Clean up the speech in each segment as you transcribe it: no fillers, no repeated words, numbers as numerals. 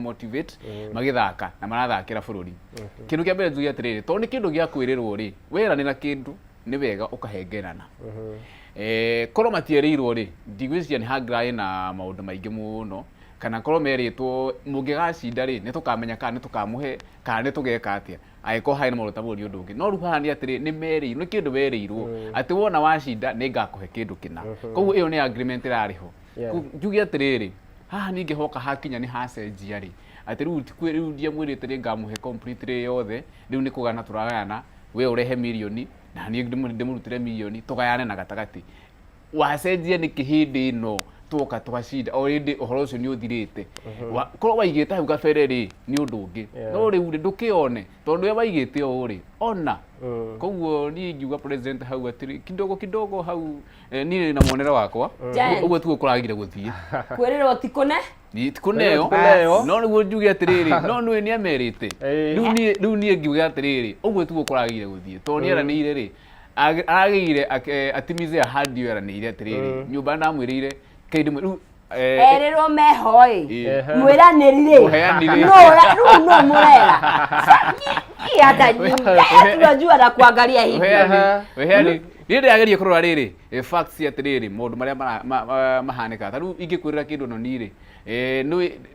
motivate magithaka na marathakira bururi kindu kia mbere tugia atiriri to ni kindu gia kwirirwo ri wera ni na kindu ni wega ukahengerana korwo matierirwo ri ndigwiciria ni hangrai na maundu maingi muno kana korwo meritwo mungigacinda ri ni tukamenya kana ni tukamuhe kana ni tugeka atia aiko haina maundu ta buri undu ungi no ruha ni atiri ni meri ni kindu werirwo ati wona wacinda ni ngakuhe kindu kina koguo iyo ni agreement rariho njugia atiriri haha ninge hoka hakinya ni hacenjia ri ati riu tikwirudia mwirite ri ngamuhe completely yothe riu ni kugana turagayana we urehe milioni na ni ndimurutire milioni tugayane na gatagati wacenjia ni kihindi no tuka tugacinda already uhoro ucio ni uthirite korwo waigite hau gabere ri ni undu ungi no riu ndukione tondu we waigite o ri ona koguo ni ngiuga president hau atiri kidogo hau ni na monera wakwa uguo tu ukuragire guthie kwirira tikune ni tikuneo no niguo njuge atiriri no nwe ni amerite riu ni ngiuga atiriri uguo tu ukuragire guthie to ni eranire ri agire atimize ahadi eranire atiriri nyumba ndamwirire kaidi erero mehoi mwiranirire no murera yata tunajua na kuangalia hivi wehe rire agerie kurora riri facts atiriri mundu maria mahanika taru ingikwirira kindu no nire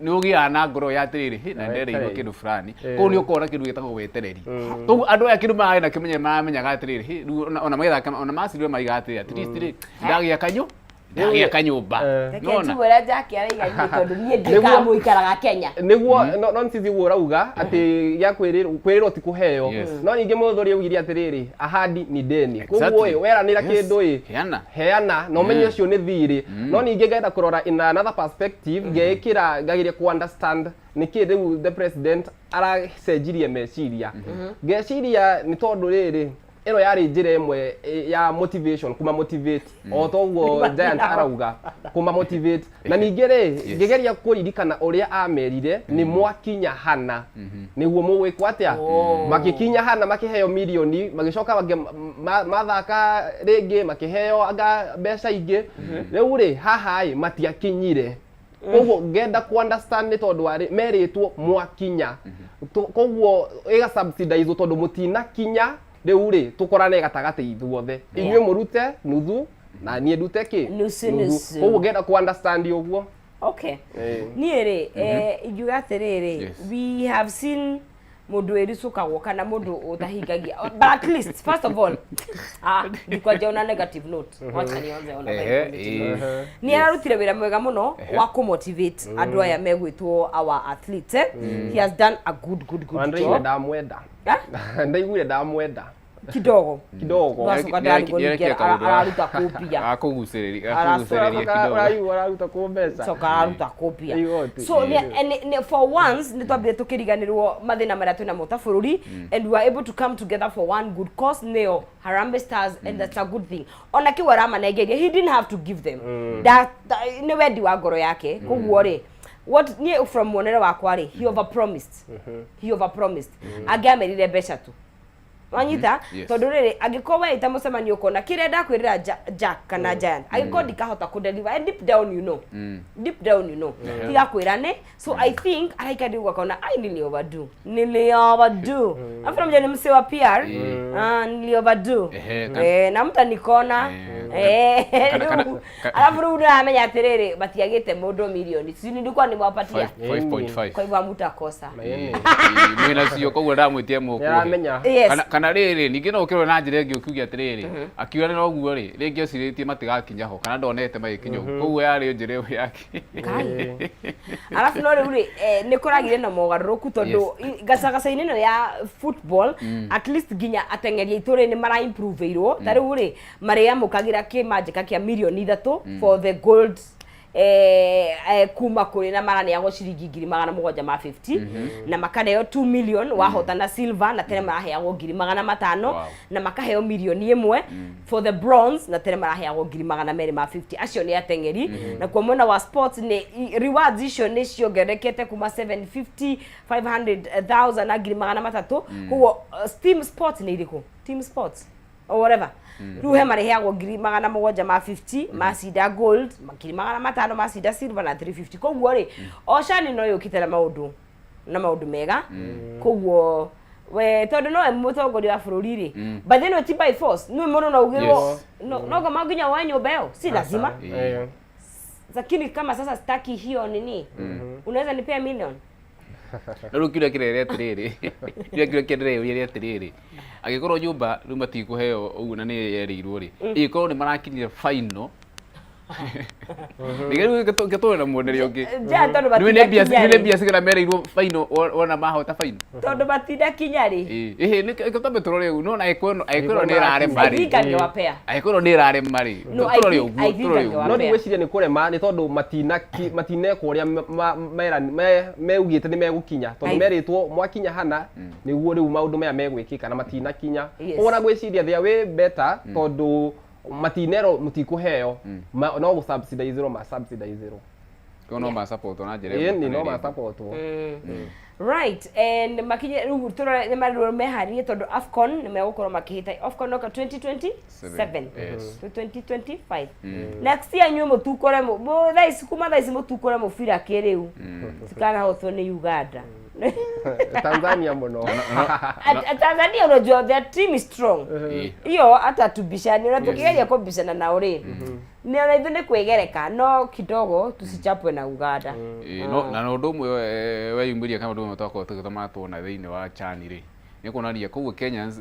ni ugia na ngoro ya atiriri na ndereirwo kindu fulani ko ni ukora kindu gitagwo wetereri to andu ya kindu maana kimenye mamenyaga atiriri ona maithaka ona masirwe maiga atiriri at least ri ndagia kanyu ndagia kanyumba nona wera jaki araiga tondu nie ndikamuikaraga Kenya niguo no ntithi urauga ati ya kwiriro ti kuheo no ninge muthuri ugiria atiriri ahadi ni deni koguo weranira kindu heana no menye cio ni thiri no ninge ngenda kurora in another perspective ngekira ngagiria ku understand ni kindu the president aracenjirie meciria ngeciria ni tondu riri ero yari njira imwe ya motivation kuma motivate o toguo Giant arauga kuma motivate na ningere ngegeria kuririkana uria amerire ni mwakinya hana niguo mugwikwa atia makikinya hana makiheo milioni magicoka mathaka ringi makiheo anga mbeca ingi riu ri haha matiakinyire koguo ngenda ku understand ni tondu ari meritwo mwakinya koguo iga subsidize tondu mutina kinya riu ri tukorane gatagate ithuothe inywe murute nuthu na nie ndute ki nusu koguo ngenda ku understand uguo okay niere ijuga atiriri we have seen mundu ericukagwo kana mundu utahingagia but at least first of all ndikwaje ona negative note wacha nionze ona ni ararutire wira mwega muno wa ku motivate andu aya megwitwo our athlete he has done a good job ndamwenda ndaiguire ndamwenda kidogo araruta kopia akuguciriria kidogo araruta kumbesa araruta kopia so and for once nitwambire tukiriganirwo mathina maria twina mota bururi and we are able to come together for one good cause neo Harambee Stars and that's a good thing ona kiwara manegeria he didn't have to give them that ni wendi wa ngoro yake koguo ri what nie from monera wakwa ri he overpromised agiamerire mbeca tu wanyita tondu riri agikowa ita mucemanio kona kire ndakwirira Jack kana Giant agiko ndikahota ku deliver and deep down you know tigakwirane so I think araika ndigwa kona I nili overdo after mjani mse wa PR nili overdo na mta nikona alafu rudi amenya atiriri batiagite mundu milioni sini ndikwa ni mwapatia 5.5 kwa hivyo mutakosa mwina cio koguo ndamwitie muku kana riri ningi no ukirwo na njire ngi ukiugia atiriri akiura no guo ri ringi ociritie matigakinya ho kana ndonete magikinyo koguo yari njire yake alafu no ri ni kuragire na mogaruruku tondu gacagacaini no ya football at least ginya atengeria itore ni mara improve irwo tari ri maria mukagira kimajika kia milioni 3 for the gold kuma kuri na marani yango ciringi 750 na makaneo 2 million wahotana silver na tene marahe yango 500 na makaheo milioni 1 for the bronze na tene marahe yango 250 acio ni atengeri na kwa mwena wa sports ni rewards icio ni ciongerekete kuma 750 500,000 na 300 huo team sports ni iriko team sports or whatever riu he mareheagwo 750 macinda gold 500 macinda silver na 350 koguo ri Ocean no yukite na maundu mega koguo we tondu no mutongoria wa bururi ri but then ti by force no muno na ugirwo no kama nginya wa nyumba yao si lazima lakini kama sasa sitaki hiyo nini unaweza nipea million Riu kile kirere atiriri kile kirere uri atiriri agikorwo nyumba riu matikuheo uguo na ni yerirwo ri ikorwo ni marakinyire final Nigeru keto na muonere ungi ja tondu batinde bia sigara mereirwo final ona mahota final tondu batinda kinya ri ni keto turore u no na ekwero ni rare mari ekwero ni rare mari turore uguo no ni gwiciria ni kurema ni tondu matine kuria meugite ni megukinya tondu meritwo mwakinya hana niguo riu maundu maya megwikika na matina kinya ona gwiciria thia we better tondu matinero mutikuheo no go subsidize ma subsidize kono ma support na jere ni no ma support right and makinye rugu turore ni maruro meharie tondu Afcon ni megukoro makihita Afcon no 2027 to 2025 next year nyu mutukore mo thais kuma thais mutukore mo fira kiriu sikana hotho ni Uganda Tanzania muno Tanzania unajua their team is strong hiyo hata tubishani na tukigeria kubishana na uri ni ona ithune kwegereka no kidogo tusichapwe na Uganda no na no ndumwe we yumbiria kama ndumwe twako tugitama tuona thiini wa chani ri ni kuonania koguo Kenyans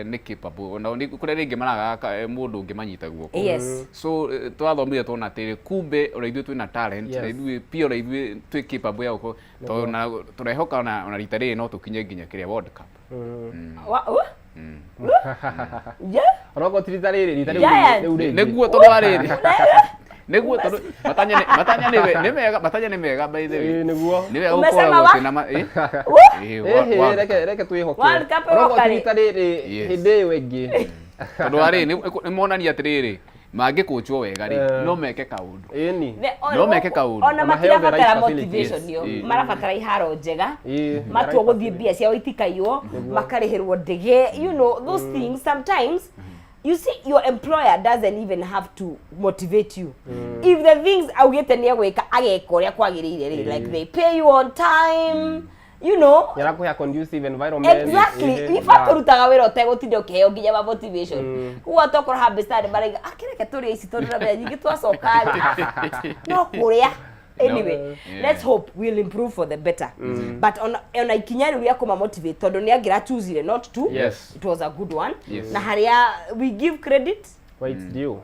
ni capable ona ni kure ringi maraga mundu ngimanyita guoko so twathomire tuona atiri kumbe ora ithu twina talent na ithu pia ora ithu twi capable ya uko to na turehoka ona rita ri no tukinye nginya kiria World Cup Rogo tritari niguo tondu ariri niguo tondu matanya ni mega by the way niguo ni wega gukora guti na reke twihoke rogo tritari hinde wengi tondu ari ni monania atiriri mangikuchwo wega ri no meke kaundu no meke kaundu ona matirabatara motivation yo marabatara iharo njega matwo guthie bia cia itikayo makarihirwo ndege you know those things sometimes you see your employer doesn't even have to motivate you if the things augite ni agwika agekoria kwagirire ri like they pay you on time you know yara ko ya conducive environment exactly if akurutaga wira utegutinde ukiheo nginya ma motivation kuwa tokora habestari barega akireke turi ici tondu na nyingi twacokari no kuria anyway let's hope we'll improve for the better but on ikinyari ria kuma motivate tondu ni agira choose not to it was a good one na haria we give credit where it's due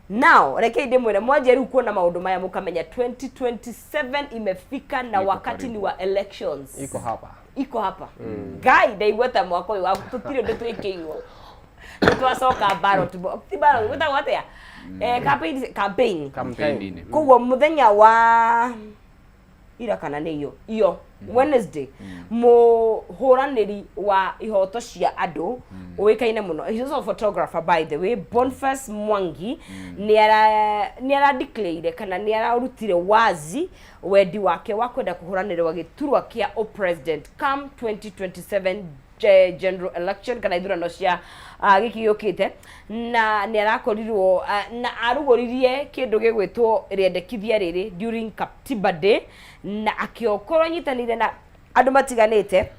now reke inde mwere mwaje ri kuona maundu maya mukamenya 2027 imefika na wakati ni wa elections iko hapa guy ndaigweta mwako wa tutire ndu twikeiwo twacoka ballot box ballot wita wate ya campaign kugo muthenya wa ira kana ni iyo Wednesday muhuraniri wa ihoto cia andu uikaine muno he is a photographer by the way Boniface Mwangi ni ara declare kana ni ara rutire wazi wendi wake wa kwenda kuhuranira giturwa kia o president come 2027 general election kana ithurano cia gikiyukite na ni arakorirwo na arugoririe kindu gigwitwo riendekithia riri during Katiba Day na akiokorwo nyitanire na andu matiganite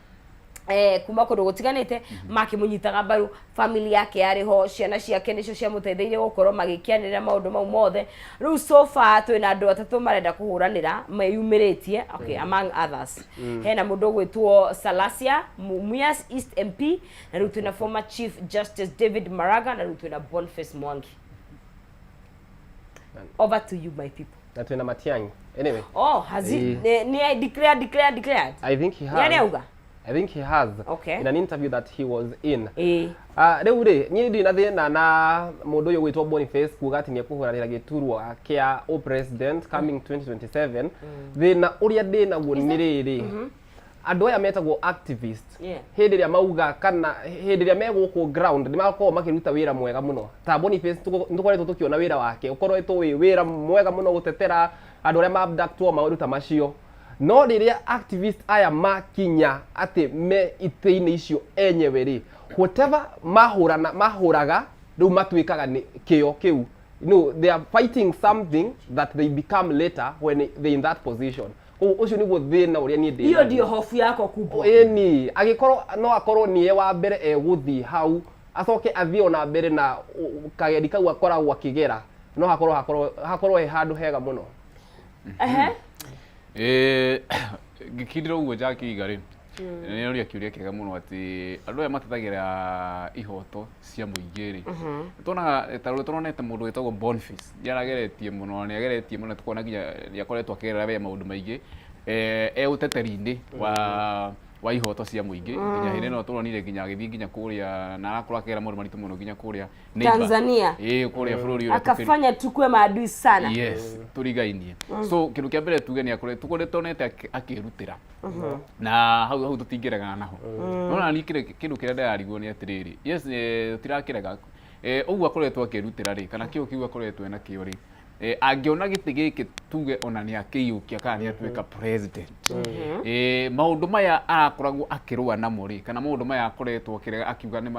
kuma kundu gutiganite makimunyitaga mbaru family yake yariho ciana ciake nicio cia muteitheirie gukorwo magikianira maundu mau mothe riu so far twina andu atatu marenda kuhuranira meyumiritie okay among others hena mundu gwitwo Salasia Mumias East MP na riu twina former Chief Justice David Maraga na riu twina Boniface Mwangi. Over to you my people. Na twina Matiang'i anyway has he ni declared I think he has yani auga I think he has in an interview that he was in. Riu ri nyi ndina thina na mundu uyu gwitwo Boniface kuga ati ni ekuhuranira giturwa kia o president coming 2027 thina uria ndina guo ni riri andu aya metagwo activist hindi ria mauga kana hindi ria meguko ground ni makorwo makiruta wira mwega muno ta Boniface ndukoretwo tukiona wira wake ukoretwo wi wira mwega muno gutetera andu ria mabductwo maundu ta macio no riria activist aya makinya ati me ite-ini icio enyewe ri whatever mahuraga riu matuikaga ni kio kiu. They are fighting something that they become later when they in that position. Ucio niguo thina uria ni ndi. Hiyo ndio hofu yako kubwa. Eni agikorwo no akorwo ni wa mbere eguthi hau acoke athie ona mbere na kagedi kau akoragwo akigera no hakorwo he handu hega muno. Gikindira uguo Jackie Igari nä å ria kä å ria kä ega må no atä andå aya matetagä ra ihoto cia må ingä rä tuonaga ta rä tåronete må ndå wä tagwo Boniface nä arageretie må no nä ageretie må no tukona nginya nä akoretwo akägerera wea maå ndå maingä å teteri-inä wa ihoto cia må ingä nginya hä rä no tåronire nginya agä thiä nginya kå rä a na arakorwo akägera maå ndå maritå må no nginya kå rä a Tanzania kå rä a bå rå ri akafanya tukue maadui sana. Yes, turigainie. So kindu kia mbere tuge ni akore tukoretonete akirutina na hau tutingirega naho nona ni kindu kiria ndararigwo ni atiriri yes tirakirega uguo akoretwo akirutira ri kana kio kiu akoretwo ena kio ri angiona giti giki tuge ona ni akiyukia kana ni atuika president maundu maya arakoragwo akirua namo ri kana maundu maya akoretwo akirega akiuga ni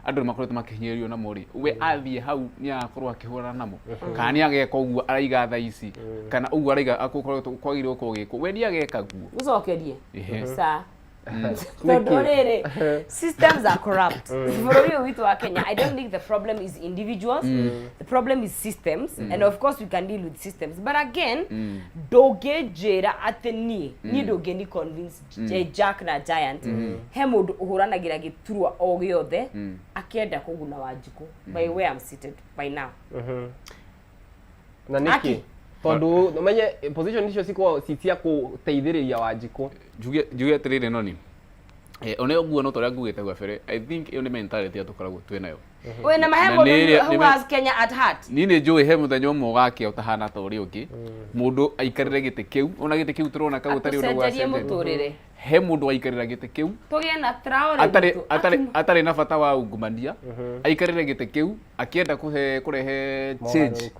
andu makoretwo makihinyirio namo ri we athie hau ni akorwo akihura namo kana ni ageka uguo araiga tha ici kana uguo araiga akoretwo kwagirwo kugikwo we ni ageka guo ucokerie sa systems are corrupt. Kenya, I don't think the problem is individuals. The problem is systems, and of course we can deal with systems. But again, doge jera ateni ni doge ni convince Jack na Giant. Hemo uhurana gira giturwa ogiothe akienda kuguna Wanjiku. By where I'm seated by now. Na niki tondu nomenye position icio ciko citia kuteithiriria Wanjiku juge atiriri no ni one oguo no toria ngugite gwa bere I think iyo ni mentality atukoragwo twi nayo we na mahemo who has Kenya at heart ni njui he muthenya umwe gake utahana ta uri ungi mundu aikarire gite kiu ona gite kiu turona ka gutari undu gwa muturire he mundu aikarira gite kiu tugie na Traore atari na bata wa ungumania aikarire gite kiu akienda kurehe change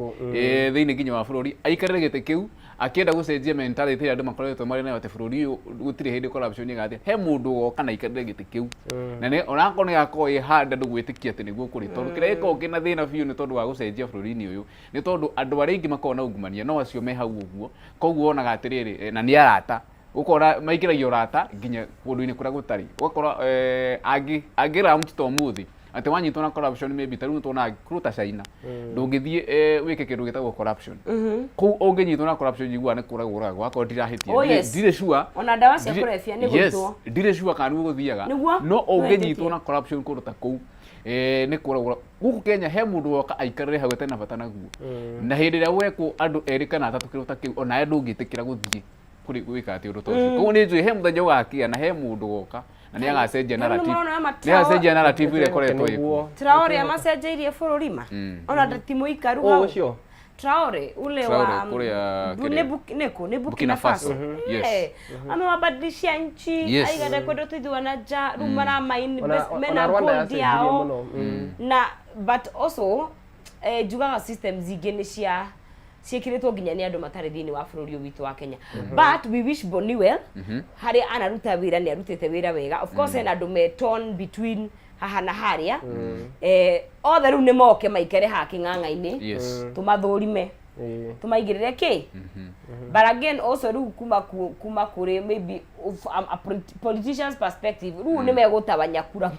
thiini nginya wa bururi aikarire gite kiu akienda gucenjia mentality ya andu makoretwo mari nayo ati bururi uyu gutire hindi corruption igathia he mundu goka na aikarire gite kiu na ni onako ni gako i handa ndu gwitikia ati niguo kuri tondu kire iko ngina thina biu ni tondu wa gucenjia bururi-ini uyu ni tondu andu ari ingi makona ungumania no acio me hau uguo koguo onaga atiriri na ni arata ukora maikiragia urata nginya kundu-ini kuria gutari ukora agira mtu to muthi ati wanyitwo na corruption maybe taru tona kuruta China ndungithie wike kindu gitagwo corruption ku unginyitwo na corruption jigua ne kuragura gwako ndirahitia ndire sure ona dawa cia kurefia ni gutwo ndire sure kanu guthiaga no unginyitwo na corruption kuruta ku ni kuragura guku Kenya he mundu woka aikarire hau tena bata naguo na hindi ria weko andu eri kana atatu kiruta kiu ona andu ngitikira guthie kuri gwika ati undu tocio koguo ni njui he muthenya ugakia na he mundu woka na ni agacenjia narrative ni agacenjia narrative ile koretwo iko Traore amacenjeirie bururi ma ona ndatimu ikaru hau ucio Traore ule wa ni Burkina Faso yes amewabadilishia nchi aigada kwedo tuithwa na ja rumara main mena gold yao na but also jugaga systems zingine cia cikiritwo nginya ni andu matari thini wa bururi witu wa Kenya but we wish Boni well hari anaruta wira ni arutite wira wega of course and andu me torn between haha na haria othe riu ni moke maikare ha king'ang'a-ini tumathurime tumaigirire ki but again also riu kuma kuri maybe a politician's perspective riu ni megutabanya kura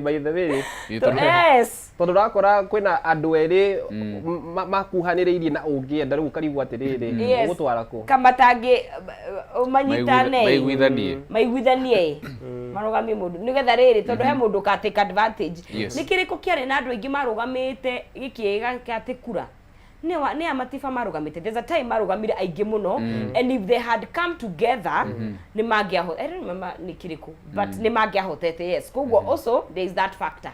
by the way yes tondu rakora kwina andu eri makuhaniriirie na ungienda riu karigwa atiriri ugutwara ku kamatangi manyitane maiguithanie marugamie mundu nigetha riri tondu he mundu ka take advantage nikiriko kiari na andu aingi marugamite gikiega kati kura ni amatifa marugamite there's a time marugamire aingi muno and if they had come together ni mangiaho I don't remember nikiriku but ni mangiahotete yes koguo also there is that factor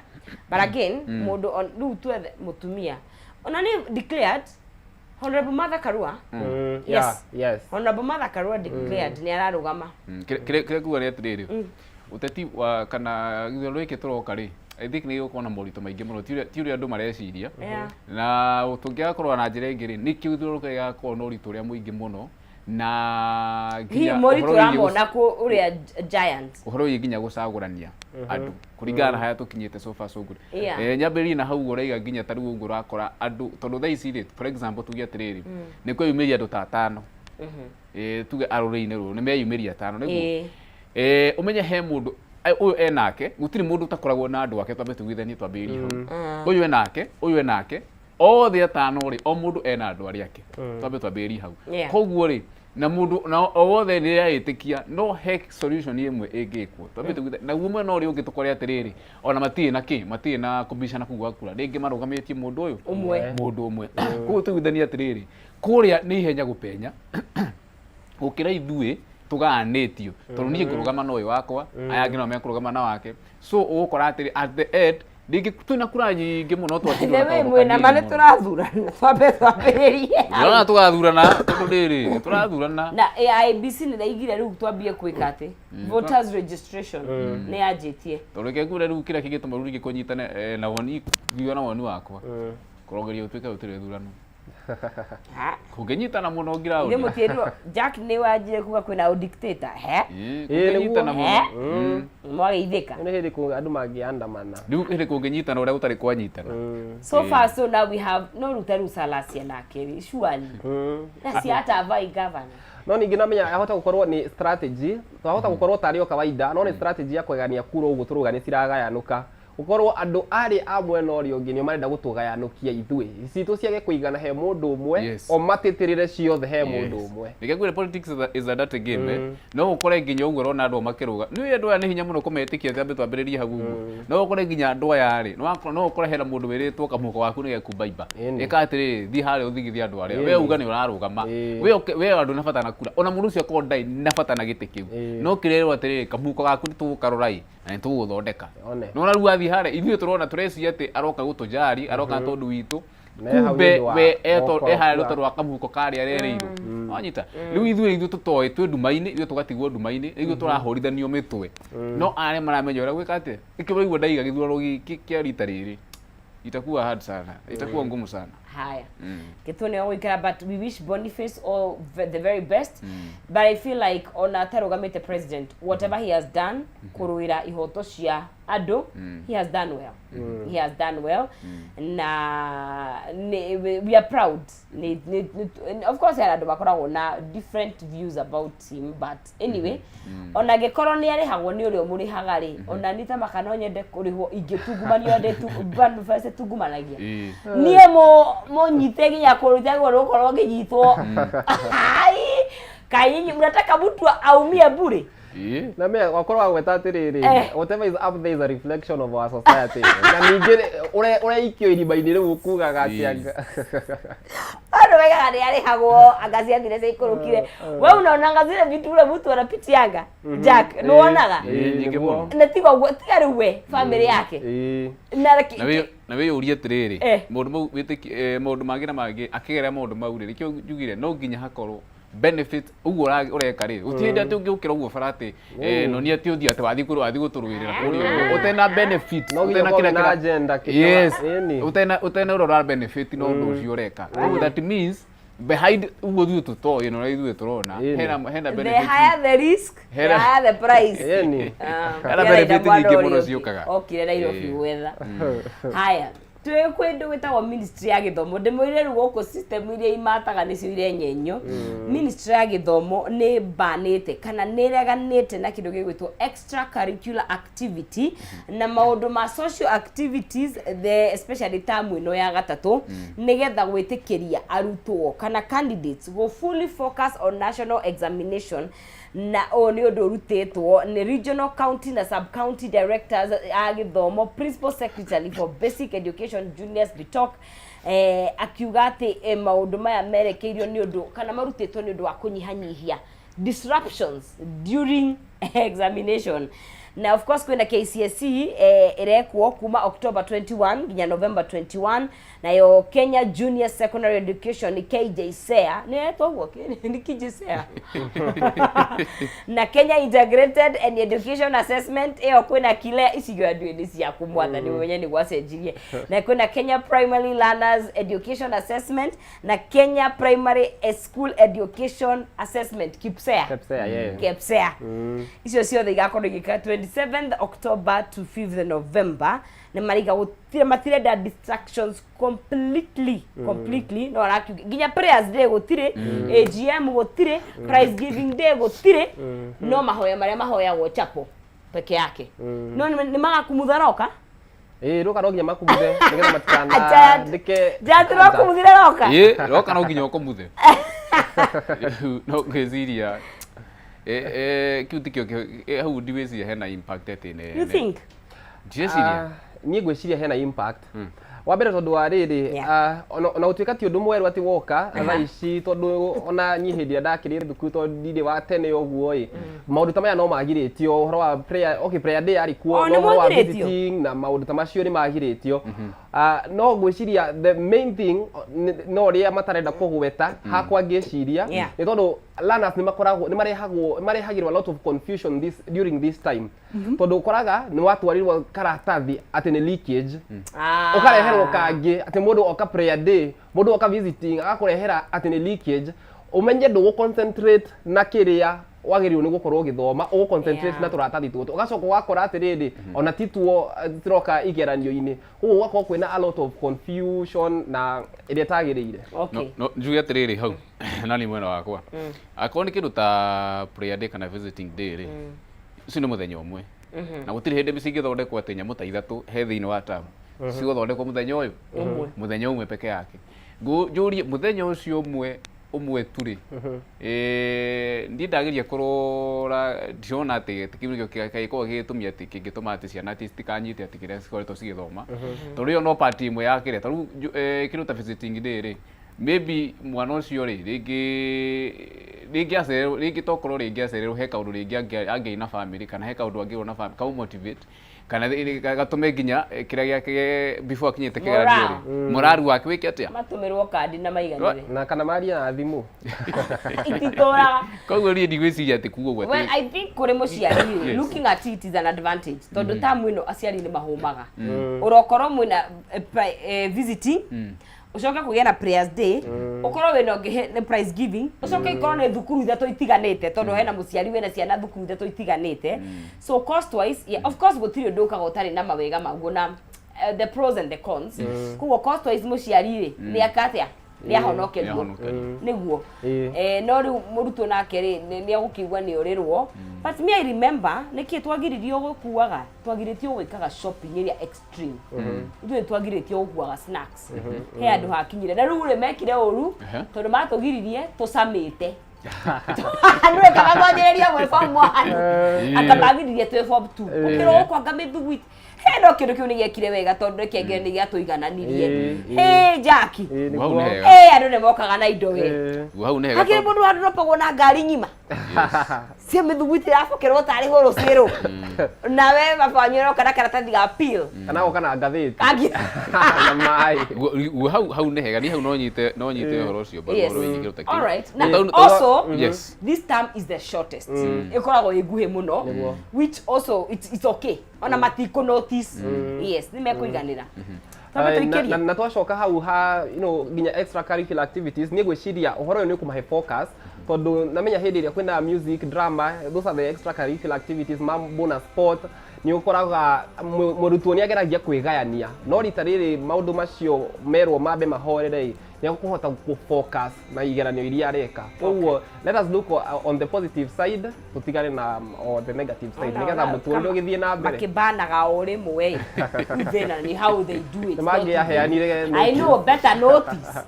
but again mundu on riu twethe mutumia ona ni declared Honorable Martha Karua yes Honorable Martha Karua declared ni ararugama kire kuga ni atiriri uteti wa kana githoro giki turoka ri I think ni gukona morito maingi muno tiuri andu mareciria na tungiakorwa na njira ingi ri ni kiuthuru kigakorwo no rito ria muingi muno na nginya mori turamona ku uria giants uhoro nginya gucagurania andu kuringana haya tukinyite so far so good nyambiri na hau uraiga nginya tari ugu rakora andu tondu thaa ici for example tugia tiriri ni kwiyumiria andu ta 5 tuge arore-ini ru ni meyumiria 5 niguo umenye he mundu uyu enake gutiri mundu utakoragwo na andu ake twambe tugithanie twambiri hau uyu enake othe atano ri o mundu ena andu ari ake twambe twambiri hau koguo ri na mundu na wothe ni yaitikia no he solution imwe ingikwo twambe tugithanie na guo no ri ungi tukore atiriri ona matie na kubishana kugwa kura ringi marugamitie mundu uyu umwe koguo tugithanie atiriri kuria ni ihenya gupenya ukira ithui tuganitio tondu nie ngurugama no uyu wakwa aya ngino me kurugama na wake so ugukora atiri at the end dingi tuna kura nyingi muno twatigura wewe mwena mane turathurana twambe twambirie na tugathurana tondu riri turathurana na IEBC ni ndaigire riu twambie kwika ati voters registration ni yajitie tondu kegure riu kira kigituma ruri gikunyitane na woni biyo na woni wakwa kurongeria utwika utire thurano kugenyitana muno ngira uri mutirirwo Jack ni wajire kuga kwina dictator kugenyitana muno mwageithika ni hindi ku andu mangiandamana riu hindi kugenyitana uria utari kwanyitana so far so now we have no rutaru salasia na keri surely na si hata vai governor no ningi namenya ahota gukorwo ni strategy twahota gukorwo tari o kawaida no ni strategy ya kwegania kura ugu turugani ciragayanuka ukorwo andu ari amwe no ri ungi ni marenda gutugayanukia ithui citu ciage kuigana he mundu umwe o matitirire ciothe he mundu umwe nikagwire politics is a data game no ukore nginya uguo rona andu makiruga ni andu aya ni hinya muno kumetikia tambe twambiririe hagu no ukore nginya andu aya ari no ukore hera mundu wiritwo kamuko waku ni gekubaiba ikatiri thi hari uthigithia andu aria we uga ni urarugama we andu na fatana kura ona mundu cio ko ndai na fatana gite kiu no kirerwo atiri kamuko gaku ni tugukarorai na tuguthondeka no na ruathi hare ithuĩ turona tureci ati aroka gutujari aroka tondu witu kumbe we hare ruto rwa kamuko kari arereirwo wanyita riu ithuĩ tutoi twi nduma-ini ithuĩ tugatigwo nduma-ini ithuĩ turahorithanio mitwe no are maramenya uria gwika ati ikiburaigwo ndaiga githurano giki kia rita riri itakuwa hard sana itakuwa ngumu sana haya kitone wikara but we wish Boniface all the very best but I feel like ona tarugamite president whatever he has done kuruira ihoto cia ado he has done well na we are proud of course ado bakoragwo na different views about him but anyway ona gekoro ni ari hagwo ni urio muri hagari ona nita makano nyende kurihwo ingitugumanio ndetu Boniface tugumanagia nie mo nyite ginya kuruta gukorwo nginyitwo ai kayinyi mnataka mtu aumie bure na me wakorwa gweta atiriri whatever is up there is a reflection of our society na ningi ure ikio iriba-ini riu kugaga atianga ando wega ni ari hagwo angazia thire cia ikurukire we unaona ngazire vitu ule mtu anapitianga Jack no onaga nyingi muno na tiga gwo tiga riwe family yake na we urie atiriri mundu mau witiki mundu mangira mangi akigera mundu mau ri kio njugire no nginya hakorwo benefit uguo ureka ri utinde ati ungiukira uguo farati no ni ati uthi ati wathi guturuirira kuri utena benefit utena kira agenda utena urora benefit no ndu ucio ureka that means behind uguo thu tuto ino ithu turona hena benefit the higher the risk the higher the price hena benefit nyingi muno ciukaga okire na iro fi weather haya twe kwendu wetagwo ministry ya githomo ndimwire rugo system iria imataga nicio ire nyenyo ministry ya githomo ni banite kana nireganite na kindu gigwitwo extracurricular activity na maundu ma social activities especially term ino ya gatatu nigetha gwitikiria arutwo kana candidates go fully focus on national examination na oni undu rutitwo ni regional county na sub county directors a githomo principal secretary for basic education Junius Bitok akiuga ati maundu maya merekeirio ni undu kana marutitwo ni undu wa kunyihanyihia disruptions during examination. Na of course kwenda KCSE irekwo kuma October 21 nginya November 21, na yo Kenya Junior Secondary Education ni KJSEA ne togo ni KJSEA na Kenya Integrated and Education Assessment kwena kile isigo adwini cia kumwatha ni wenye ni gwacenjirie, na kwena Kenya Primary Learners Education Assessment na Kenya Primary School Education Assessment KPSEA KPSEA icio ciothe igakorwo igika 27th October to 5th November. Na mariga gutire matirenda distractions completely no arakiu ginya prayers day gutire AGM gutire prize giving day gutire no mahoya maria mahoyagwo chapo peke yake no ni magakumutharoka roka no ginya makumuthe nigetha matikana ndike jatro kumuthira roka roka no ginya ukumuthe no ngeciria kiutikio hau ndiweciria hena impact etene you think jesiria niĩ ngwĩciria hena impact wa mbere tondu wa rĩrĩ ona ũtuĩka ti ũndũ mwerũ atĩ woka thaa ici tondu ona niĩ hĩndĩ ĩrĩa ndakĩrĩ thukuru tondu ndirĩ wa tene ũguo maũndũ ta maya no magirĩtio ũhoro wa prayer day arĩ kuo no ũhoro wa visiting na maũndũ ta macio nĩ magirĩtio no ngwĩciria the main thing no ũrĩa matarenda kũgweta hakwa ngĩciria nĩ tondu learners nĩ makoragwo nĩ marehagĩrwo a lot of confusion during this time tondu ũkoraga nĩ watwarirwo karatathi atĩ nĩ leakage ũkareherwo kangĩ atĩ mũndũ oka prayer day mũndũ oka visiting agakũrehera atĩ nĩ leakage ũmenye ndũgũ concentrate na kĩrĩa wagĩrĩirwo nĩ gũkorwo ũgĩthoma concentrate na tũratathi tũtũ ũgacoka ũgakora atĩrĩrĩ ona tituo tiroka igeranio-inĩ ũguo ũgakorwo kwĩna a lot of confusion na ĩrĩa tagĩrĩire no njuge atĩrĩrĩ hau nani mwena wakwa akorwo nĩ kĩndũ ta prayer day kana visiting day rĩ ũcio nĩ mũthenya ũmwe na gũtirĩ hĩndĩ cingĩthondekwo atĩ nyamũ ta ithatũ he thĩinĩ wa tamu cigũthondekwo mũthenya ũyũ mũthenya ũmwe peke yake njũrie mũthenya ũcio ũmwe tu rĩ ndiĩ ndageria kũrora ndĩrona atĩ kĩũrio gĩkorwo gĩgĩtũmia atĩ kĩngĩtũma atĩ ciana atĩ citikanyite atĩ kĩrĩa cikoretwo cigĩthoma tondũ ĩyo no part ĩmwe ya kĩrĩa tarĩu kĩndũ ta visiting day rĩ maybe mwana ũcio rĩ rĩngĩ tokorwo rĩngĩ acererwo he kaũndũ rĩngĩ angĩina family kana he kaũndũ angĩrwo na family kau motivate kana gatume nginya kĩrĩa gĩake before akinyĩte kĩgeranio rĩ moraru wake wĩke atĩa matũmĩrwo kandi na maiganĩre na kana maria na thimũ ititũraga koguo niĩ ndigwĩciria atĩ kuga ũguo well I think kũrĩ mũciari looking at it is an advantage tondu tamu ĩno aciari nĩ mahũmaga ũrokorwo mwĩna visiting ucoke kũgĩa na prayers day ukorwo wĩna ũngĩ nĩ prize giving ucoke ikorwo nĩ thukuru ithatũ itiganĩte tondu hena mũciari wĩna ciana thukuru ithatũ itiganĩte so cost wise of course gũtirĩ ũndũ ũkaga ũtarĩ na mawega maguo na the pros and the cons koguo cost wise mũciari rĩ nĩ akatia nĩ ahonokerio nĩguo no rĩu mũrutwo nake rĩ nĩ agũkĩigua nĩ ũrĩrwo but me I remember nĩkĩ twagiririo gũkuaga twagirĩtio gwĩkaga shopping ĩrĩa extreme ithuĩ twagirĩtio gũkuaga snacks he andũ hakinyire na rĩu rĩ mekire ũru tondũ matũgiririe tũcamĩte andũ ekaga mwanjĩrĩria mwĩ form 1 akamagiririe twĩ form 2 ũkĩrwo ũkwanga mĩthugwiti he no kĩndũ kĩu nĩ gĩekire wega tondũ kĩngĩ nĩ gĩatũigananirie Jackie andũ nĩ mokaga na indo we hakĩrĩ mũndũ wa ndũropagwo na ngari ng'ima cia mĩthugwiti ĩrabokerwo tarĩ hũrũ ciĩrũ nawe baba wanyu ũroka na karatathi ga peel kana oka na ngathĩti na maĩ hau nĩ hega niĩ hau no nyite ũhoro ũcio all right now also this term is the shortest ĩkoragwo ĩguhĩ mũno which also it's okay ona matiko notice yes nĩ mekũiganĩra na twacoka hau ha nginya extra curricular activities niĩ ngwĩciria ũhoro ũyũ nĩ ũkũmahe focus tondu namenya hĩndĩ ĩrĩa kwĩna music drama those are the extra curricular activities mambo na sport nĩ ũkoraga mũrutwo nĩ ageragia kwĩgayania no rita rĩrĩ maũndũ macio merwo mambe mahorere nĩ kũhota focus na igeranio iria areka koguo let us look on the positive side tutigane na the negative side nĩgetha mũtũrĩre ũgĩthiĩ na mbere makĩbanaga o rĩmwe then and how they do it mangĩaheanire I know better notice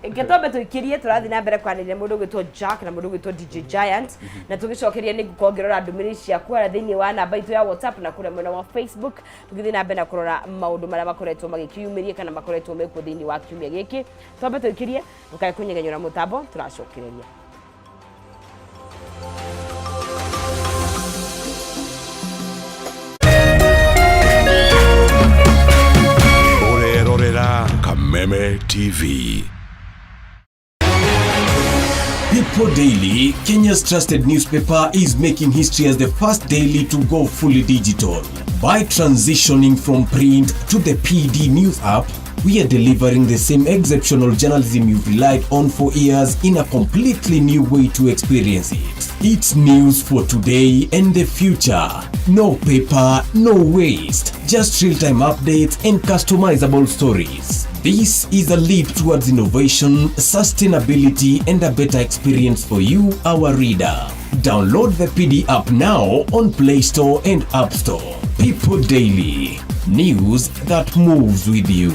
Ngetombe tuikirie turathi na mbere kwanĩrĩria mũndũ gwĩtwo Jack na mũndũ gwĩtwo DJ Giant na tũgĩcokeria nĩ gũkongerera ndũmĩrĩri ciaku thĩinĩ wa namba itũ ya WhatsApp na kũrĩa mwena wa Facebook tũgĩthiĩ na mbere na kũrora maũndũ marĩa makoretwo magĩkiumĩria kana makoretwo mekuo thĩinĩ wa kiumia gĩkĩ twambe tuikirie ndũkae kũnyegenyũra mũtambo tũracokereria Kameme TV. People Daily, Kenya's trusted newspaper, is making history as the first daily to go fully digital. By transitioning from print to the PD News app, we are delivering the same exceptional journalism you've relied on for years in a completely new way to experience it. It's news for today and the future. No paper, no waste. Just real-time updates and customizable stories. This is a leap towards innovation, sustainability, and a better experience for you, our reader. Download the PD app now on Play Store and App Store. People Daily. News that moves with you.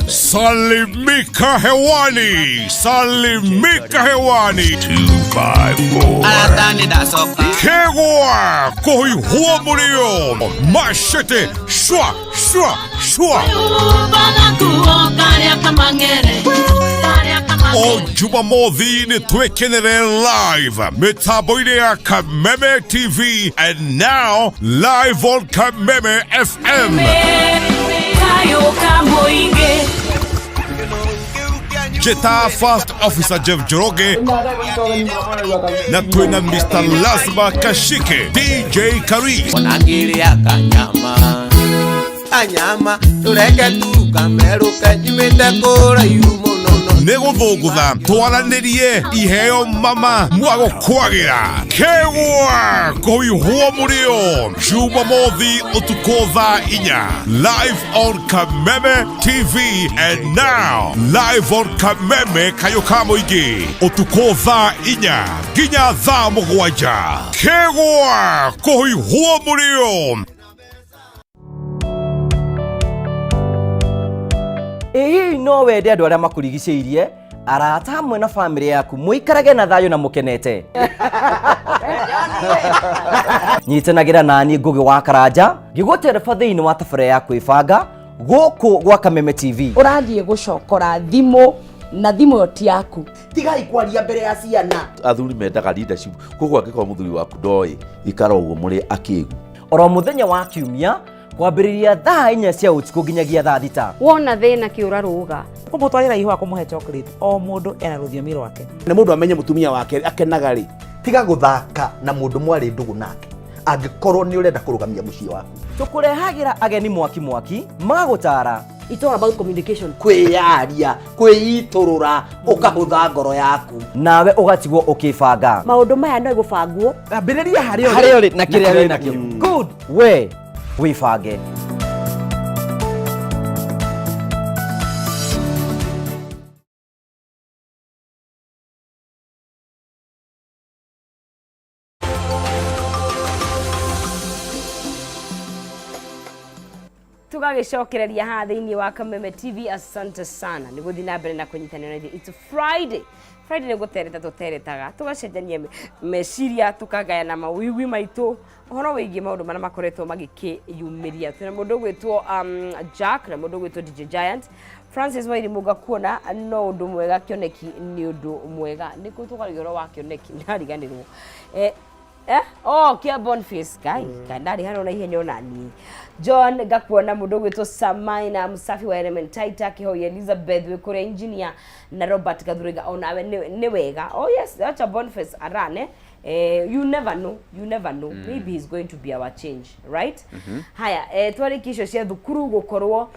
Salimika hewani, salimika hewani. 254 Kegwa kohi huwa mulio mashete shwa shwa shwa O Jumamothi ni twekenere live mitaboine ya Kameme TV and now live on Kameme FM. Jeta First Officer Jeff Joroge na twina Mr. Lazima Kashike DJ Kari Wanangili ya kanyama tureke tukameruka nyimete kura yumo nego thogutha twaranirie iheo mama mwago kwagira kegwa koihua murio Jumamothi utukotha inya live on Kameme TV and now live on Kameme Kayoka Muingi utukotha inya ginya thaa mugwanja kegwa koihua murio. Hii no wende andu aria makurigicĩirie arata hamwe na family yaku muikarage na thayo na mukenete nyitanagira nani Ngugi wa Karanja ngigutereba thiini wa tabara ya kwibanga guku gwa Kameme TV urathie gucokora thimo na thimo ti yaku tigai kwaria mbere ya ciana athuri mendaga leadership koguo angĩkorwo muthuri waku ndoi ikara ũguo mũrĩ akĩgu oro muthenya wa kiumia kwambĩrĩria thaa 4 cia ũtukũ nginyagia thaa 6 wona thĩna kĩũra rũga kumutwarira ihwa kumuhe chocolate o mundu ena rũthiomi rwake nĩ mũndũ amenye mũtumia wake akenaga rĩ tiga guthaka na mũndũ mwarĩ ndugu nake angĩkorwo nĩ ũrenda kũrũgamia mũciĩ waku tukurehagira ageni mwaki magutara it's all about communication kwĩyaria kwĩitũrũra ũkahũtha ngoro yaku nawe ũgatigwo ũkĩbanga maũndũ maya no igũbangwo ambĩrĩria harĩa ũrĩ na kĩrĩa wĩ nakĩo good we wibange tugagicokereria ha thiini wa Kameme TV. Asante sana ni guthi na mbere na kunyitanira. It's Friday nĩ gutereta tuteretaga tugacenjania meciria tukagaya na mawiwi maitu horo wigie maundu mana makoretwo magikiyumiria. Tuna mundu gwitwo Jack na mundu gwitwo DJ Giant. Francis Wairimu kuona no undu mwega kioneki ni undu mwega niku tugarigoro wa kioneki ndariganirwo kia Boniface kai ndari hano na ihenya onani John gakuona mundu gwitwo Samaina Musafi wa Elementaita kihoya Elizabeth we kore engineer na Robert Gathuriga onawe ni wega. Oh yes, that's a Boniface arane. You never know maybe he's going to be our change, right? Haya twari kisho cia thukuru gukorwo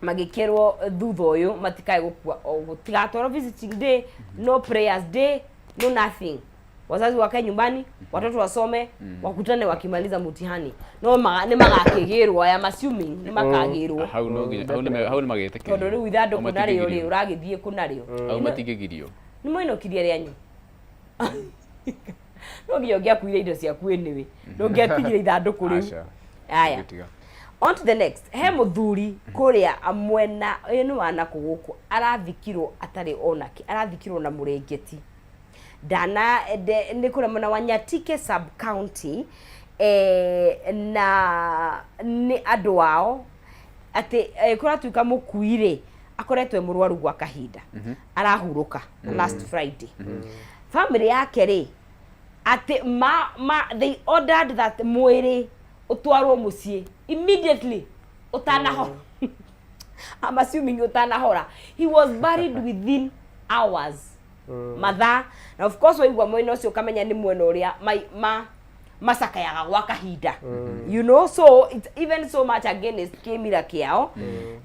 magikerwo thutha uyu matikae gukua gutigatwaro visiting day, no prayers day, no nothing. Wazazi wakae nyumbani, watoto wasome, wakutane wakimaliza mtihani. No ni magakigirwa ya assuming ni makagirwa. Hau ni magete. Tondu riu ithando kunario ri uragithie kunario. Hau matigigirio. Ni moino kiria rianyu. No giogia kuire indo cia kweniwe. No ngiatigire ithando kuri. Aya. On to the next. He muthuri kuria amwena enu wana kuguku arathikirwo atari onaki, arathikirwo na murengeti. Dana ni kuna mwana wa Nyatike sub county na ni andu wao ati kura tuika mukuire akoretwe murwaru gwa kahinda arahuruka last Friday. family yake ri ati they ordered that mwiri utwarwo mucie immediately utanaho I'm assuming utanahora. He was buried within hours. Matha, na of course waigwa mwena ucio kamenya ni mwena uria masakayaga gwa kahinda. You know, so it's even so much against kimira kiao.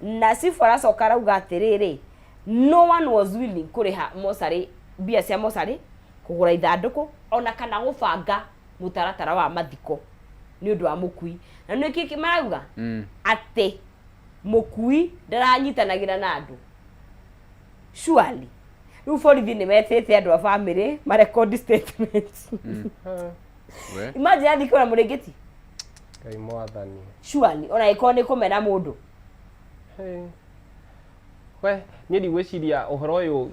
Na sifora sokara uga atiriri, no one was willing kuriha mosari bia cia mosari kugura ithanduku ona kana gubanga mutaratara wa mathiko ni undu wa mukui. Na nĩ kiki marauga ati mukui ndaranyitanagira na andu. Surely riu borithi nĩ metĩte andu a family ma record statements. Imagine athikora mũrĩngĩti. Ngai mwathani. Surely ona iko nĩ kũmena mũndũ. We niĩ ndigwĩciria ũhoro ũyũ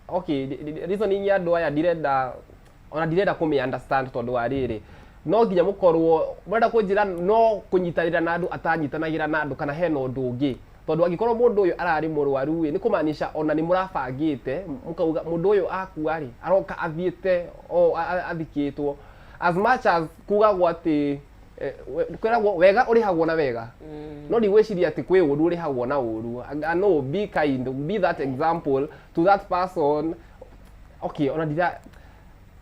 okay reason ni andu aya ndirenda kũmĩ understand tondu wa rĩrĩ no nginya mũkorwo mũrenda kũnjĩra no kũnyitanĩra na andu atanyitanagira na andu kana hena ũndũ ũngĩ tondu angĩkorwo mũndũ ũyũ ararĩ mũrwaru nĩ kũmaanisha ona nĩ mũrabangĩte mũkauga mũndũ ũyũ akua rĩ aroka athiĩte athikĩtwo as much as kugagwo atĩ kwĩragwo wega ũrĩhagwo na wega no ndigwĩciria atĩ kwĩ ũru ũrĩhagwo na ũru. No, be kind, be that example to that person. Okay, ona ndira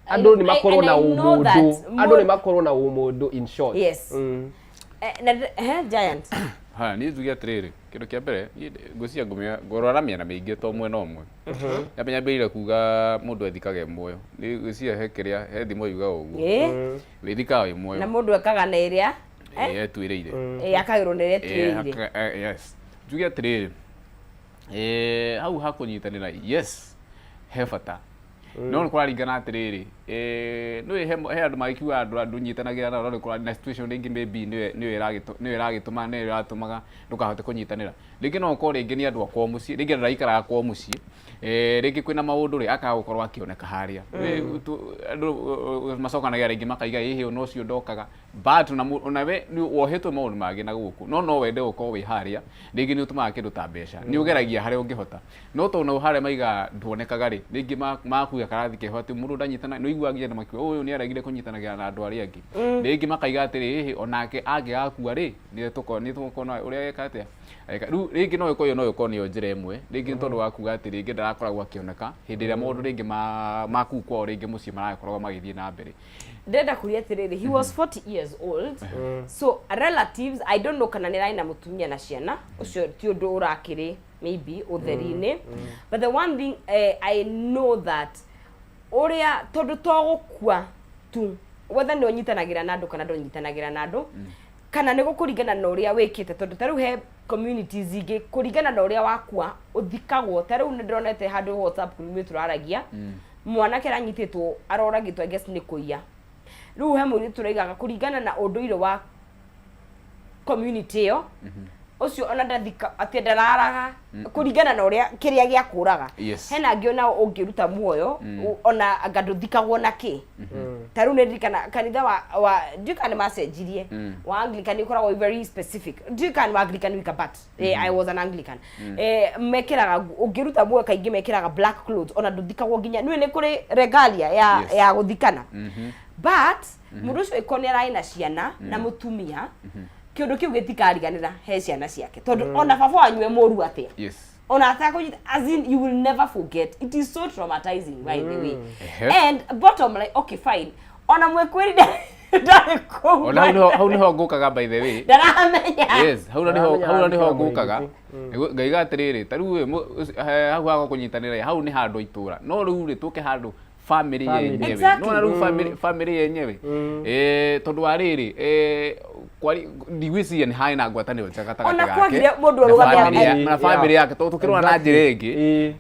andu ni makorwo na umundu, andu ni makorwo na umundu in short. Yes. Giant. Ha ni njuge atiriri kindu kia mbere ngucia ngororamia na mingi to mwe no mwe yamenya mbere kuga mundu ethikage muoyo ni ngucia hekeria he thimo yuga uguo withika we muoyo na mundu ekaga na iria twirire akagirwo na iria twirire. Yes, njuge atiriri hau hakunyitanira yes he bata no nĩ kũraringana atiriri nĩ he andu magikiuga andu nyitanagira na no nĩ situation ringi maybe nĩ ĩragĩtũma nĩ ĩratũmaga ndukahote kũnyitanĩra ringi no ũkorwo ringi nĩ andu akwa muciĩ ringi ndaraikaraga kwa muciĩ ringi kwĩna maũndũ rĩ akaga gũkorwo akĩoneka harĩa andu macokanagia ringi makaiga hihi no cio ndokaga but ona we wohetwo maũndũ mangĩ na gũkũ no wende gũkorwo wĩ harĩa ringi nĩ ũtũmaga kĩndũ ta mbeca nĩ ũgeragia harĩa ũngĩhota no to no harĩa maiga nduonekaga rĩ ringi makuga karathi keho atĩ mũndũ ndanyitana no iguagia na makiuga ũyũ nĩ aregire kũnyitanagira na andũ arĩa angĩ ringi makaiga atĩrĩ hihi onake angĩgakua rĩ nĩ tũkona ũrĩa eka atĩa rĩu ringi no ĩkorwo nĩ njĩra ĩmwe ringi nĩ tondũ wa kuga atĩ ringi ndarakoragwo akĩoneka hĩndĩ ĩrĩa maũndũ ringi maku kwao ringi mũciĩ marakoragwo magĩthiĩ na mbere. Ndenda kuria atiriri he was 40 years old so relatives I don't know kana nĩ raina mũtumia na ciana ucio ti ũndũ ũrakĩrĩ maybe ũtheri-inĩ but the one thing I know that uria tondu togukua tu whether nĩ ũnyitanagira na andu kana ndũnyitanagira na andu kana nĩ gũkũringana na ũrĩa wĩkĩte tondu ta rĩu he communities ingĩ kũringana na ũrĩa wakua ũthikagwo ta rĩu nĩ ndĩronete handũ WhatsApp group turaragia mwanake aranyitĩtwo aroragĩtwo I guess nĩ kũiya rĩu he mũirĩtu turaigaga kũringana na ũndũire wa community ĩyo ucio ona ndathika atĩ ndararaga kũringana na ũrĩa kĩrĩa gĩakũraga hena angĩ ona ũngĩruta muoyo ona anga ndũthikagwo na kĩ ta rĩu nĩndirikana kanitha wa ndikana nĩ macenjirie wa Anglican ũkoragwo very specific ndikana wa Anglican wika but I was an Anglican mekĩraga ũngĩruta muoyo kaingĩ mekĩraga black clothes ona ndũthikagwo nginya nĩ kũrĩ regalia ya gũthikana but mũndũ ũcio ĩkorwo nĩ ararĩ na ciana na mũtumia kĩndũ kĩu gĩtikariganĩra he ciana ciake tondu ona baba wanyu mũru atia ona atakũnyita as in you will never forget it is so traumatizing by the way and bottom like okay fine ona mwekweri ndari kũu ona hau niho ngũkaga by the way ndaramenya yes hau niho ngũkaga ngaiga atirĩrĩ ta rĩu hau hago kũnyitanĩra hau nĩ handũ itũra no rĩu rĩ tũke handũ family yenyewe no na rĩu family yenyewe tondu wa rĩrĩ kwari ndigwĩciria nĩ harĩ na ngwatanĩro gatagatĩ gake na family yake tũkĩrora na njĩra ĩngĩ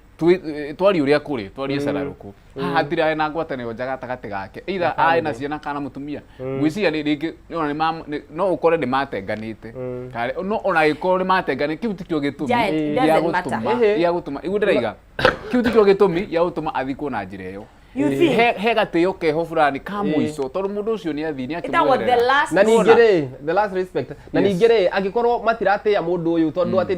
twari ũrĩa kũrĩ twari cararũkũ haha hatirĩ harĩ na ngwatanĩro gatagatĩ gake either arĩ na ciana kana mũtumia ngwĩciria rĩngĩ no ũkore nĩ matenganĩte no ona agĩkorwo nĩ matenganĩte kĩu tikĩo gĩtũmi gĩa gũtũma igu ndĩraiga kĩu tikĩo gĩtũmi gĩa gũtũma athikwo na njĩra ĩyo You think? He gatĩo keho fulani ka mũico tondũ mũndũ ũcio nĩ athi nĩ akĩmwerera. Na ningĩ the last respect. Na ningĩ angĩkorwo matiratĩa mũndũ ũyũ tondũ atĩ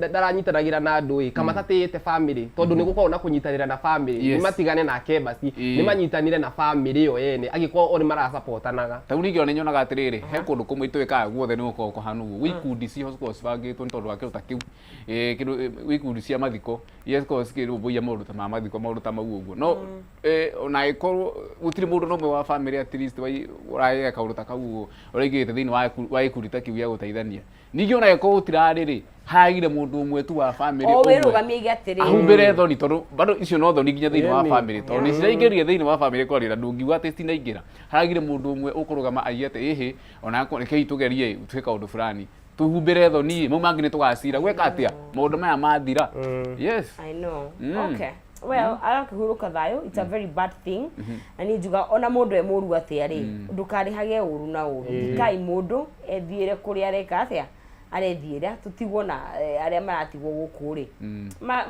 ndaranyitanagĩra na andũ ĩ kama tatĩte family tondũ nĩ gũkorwo na kũnyitanĩra na family nĩ matigane nake basi nĩ manyitanire na family ĩyo yene angĩkorwo oni marasupportanaga. Ta ningĩ ona nyonaga atĩrĩrĩ he kũndũ kũmwe itũĩkaga guothe nĩ gũkorwo kũhanu wikundi ciho cikorwo cibangĩtwo nĩ tondũ wa kĩndũ ta kĩu kĩndũ wikundi cia mathiko iria cikorwo cikĩrũmbũiya maũndũ ta ma mathiko maũndũ ta mau ũguo no ona ĩkorwo gũtirĩ mũndũ n'ũmwe wa family at least ũrageka kaũndũ ta kau ũguo ũraigĩte thĩinĩ wa gĩkundi ta kĩu gĩa gũteithania ningĩ ona ĩkorwo gũtirarĩ hagire mũndũ ũmwe tu wa family ũmwe wĩrũgamie atĩrĩrĩ ahumbĩre thoni tondũ bado icio no thoni nginya thĩinĩ wa family tondũ nĩ ciraingĩrire thĩinĩ wa family kwarĩra ndũngiuga atĩ citinaingĩra hagire mũndũ ũmwe ũkũrũgama aige atĩ ĩhĩ ona reke itũgerie twĩka ũndũ fulani tuhumbĩre thoni mau mangĩ nĩ tũgacira gweka atĩa maũndũ maya mathira. Yes, I know. Okay. Well, arakĩhurũka thayũ, it's a very bad thing. Na niĩ njuga ona mũndũ e mũru atĩa rĩ ndũkarĩhage ũru na ũru thikai mũndũ ethiĩre kũrĩa areka atĩa arethiĩra tũtigwo na arĩa maratigwo gũkũ rĩ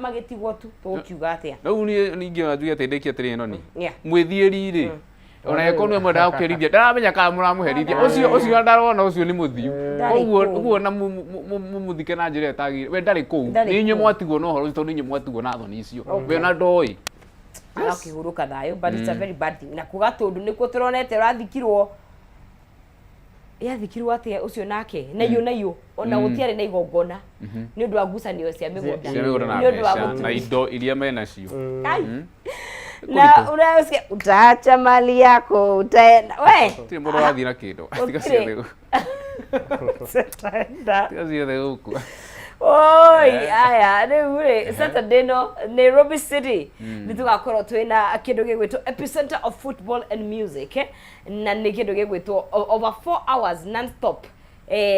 magĩtigwo tu tũkiuga atĩa. Rĩu niĩ ningĩ ona njuge atĩ ndĩkie atĩrĩ ĩno nĩ mwĩthiĩri rĩ ona ĩkorwo nĩ mwendaga gũkĩrithia ndaramenya kana mũramũherithia ũcio ndarona ũcio nĩ mũthiu ũguo na mũmuthike na njĩra ĩtagĩrĩire we ndarĩ kũu nĩ inyuĩ mwatigwo na ũhoro ũcio tondũ inyuĩ mwatigwo na thoni icio we ona ndoĩ agakĩhurũka thayũ but it's a very bad thing na kuga tondũ nĩkuo tũronete ũrathikirwo yathikirwo atĩa ũcio nake na iyo ona gũtiarĩ na igongona nĩ ũndũ wa ngucanio cia mĩgũnda nĩ ũndũ wa na indo iria menacio na unasikia utaacha mali yako utaenda we ti mũndũ wathi na kĩndũ tigaciothe tigaciothe gũkũ oi aya rĩu rĩ Saturday no Nairobi City nĩ tũgakorwo twĩna kĩndũ gĩgwĩtwo epicenter of football and music na nĩ kĩndũ gĩgwĩtwo over 4 hours non-stop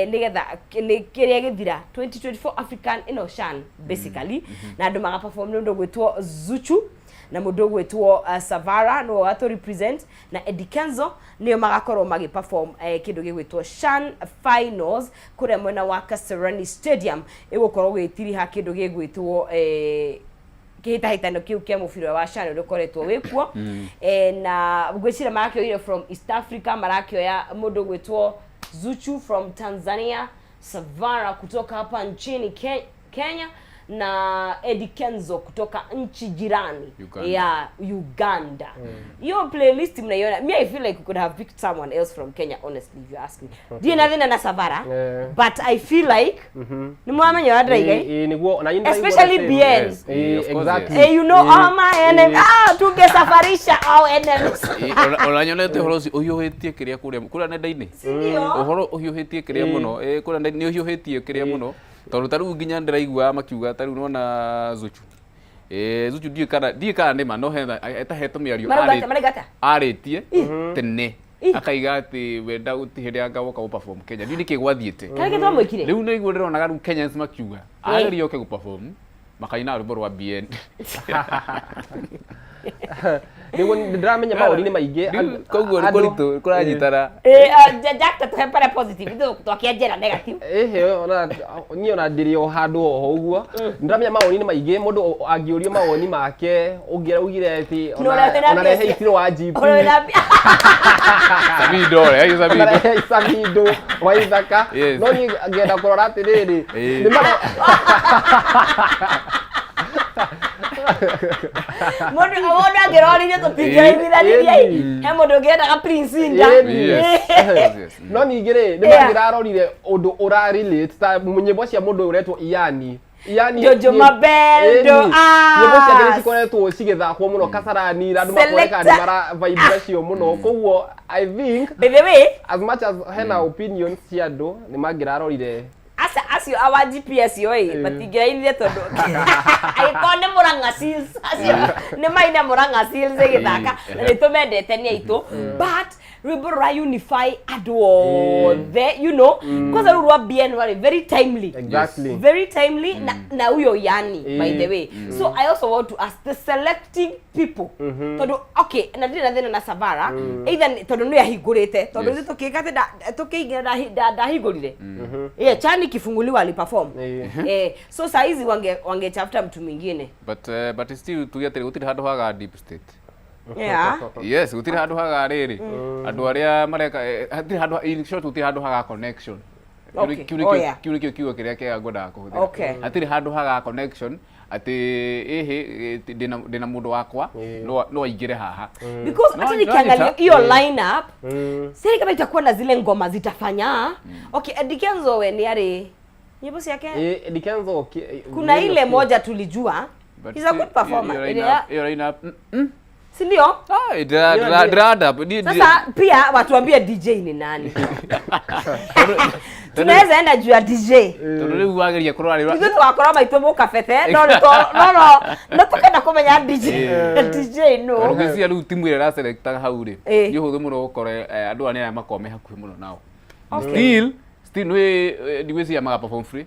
nigetha nĩ kĩrĩa gĩthira 2024 African Shan basically na andũ magaperform nĩ ũndũ gwĩtwo Zuchu na mũndũ gwĩtwo Savara no ato represent na Eddie Kenzo nĩo magakorwo magiperform kĩndũ gĩgwĩtwo Shan Finals kũrĩa mwena wa Kasarani Stadium ĩgũkorwo gĩtiriha kĩndũ gĩgwĩtwo kĩhĩtahĩtano kĩu kĩa mũbira wa Shan ũkoretwo wĩkuo na gwĩcira marakĩoire from East Africa marakĩoya mũndũ gwĩtwo Zuchu from Tanzania, Savara kutoka hapa nchini Kenya na Eddie Kenzo kutoka nchi jirani ya Uganda. Your playlist mnaiona. Me I feel like we could have picked someone else from Kenya honestly if you ask me. Do you know na Savara? But I feel like ni mwamenya wa draiga. Especially BN. Exactly. You know all my enemies. Tungesafarisha au enemies. Oranyonete horo si uhiuhitie kiria kuria nenda-ini. Uhoro uhiuhitie kiria muno. Kuria nenda-ini uhiuhitie kiria muno. Tondũ tarĩu nginya ndĩraigua makiuga tarĩu nona Zuchu Zuchu ndiĩ kana nĩma no etahetwo mĩario arĩtie tene akaiga atĩ wenda hĩndĩ ya ngagoka gũ-perform Kenya ndiũ nĩkĩ gwathiĩte rĩu nĩiguo ndĩronaga rĩu Kenyans makiuga ageria oke gũ-perform makaina rwĩmbo rwa BN nĩguo ndĩramenya maũndũ-inĩ maingĩ koguo nĩ kũritũ kũranyitana Jack tatũhe positive ithuĩ twakĩanjĩra negative niĩ ona ndĩrĩ o handũ o ũguo ndĩramenya maũndũ-inĩ maingĩ mũndũ angĩũrio mawoni make ũngĩraugire atĩ ona rehe itiro wa GP Sabido wa Ithaka no niĩ ngenda kũrora atĩrĩrĩ Mũndũ angĩrorire tũtingĩraiguithanirie he mũndũ ũngĩendaga Prince Inda no ningĩ rĩ nĩmangĩrarorire ũndũ ũrarelate ta nyĩmbo cia mũndũ ũretwo Iyani Jojo Mabendo nyĩmbo ciake nĩcikoretwo cigĩthakwo mũno Kasarani na andũ makoreka nĩ mara vibe cio mũno koguo I think by the way as much as hena opinions cia andũ nĩmangĩrarorire acio awa GPS yoi batingĩrainire tondũ agĩkorwo nĩ Murang'a Seals acio nĩ maina Murang'a Seals ĩgĩthaka na nĩtũmendete nĩ aitũ but rwĩmbo rwa unify andũ othe you know kwanza rwa BN wari very timely very timely na huyo Yani by the way so I also want to ask the selecting people tondũ okay na ndĩrĩ na thĩna na Savara either tondũ nĩ ahingũrĩte tondũ nĩ tũkĩka atĩ tũkĩingira ndahingũrire Chani kifunguliwa aliperform so saa hizi wangetafuta mtu mwingine but still tugiatire gutiri handu haga deep state Yes, gutire handu haga riri andu aria mareka hatire handu in short gutire handu haga connection. Kiuni kiugo kiria kiega ngwendaga kuhuthira. Hatire handu haga connection ati ndina mundu wakwa no aingire haha because hata nikiangalia hiyo lineup sasa kama itakuwa na zile ngoma zitafanya Eddie Kenzo we ni ari nyimbo yake Eddie Kenzo kuna ile moja tulijua he's a good performer hiyo lineup si ndio sasa pia watuambie DJ ni nani tunaweza enda juu ya DJ tundu wageria kurora kitu twakora maitu mu kafete no tukenda kumenya DJ no rugisia riu timu ire ra selecta hau ri ni huthu muno gukore andu ane makome hakuhi muno nao still we digwisia maga perform free.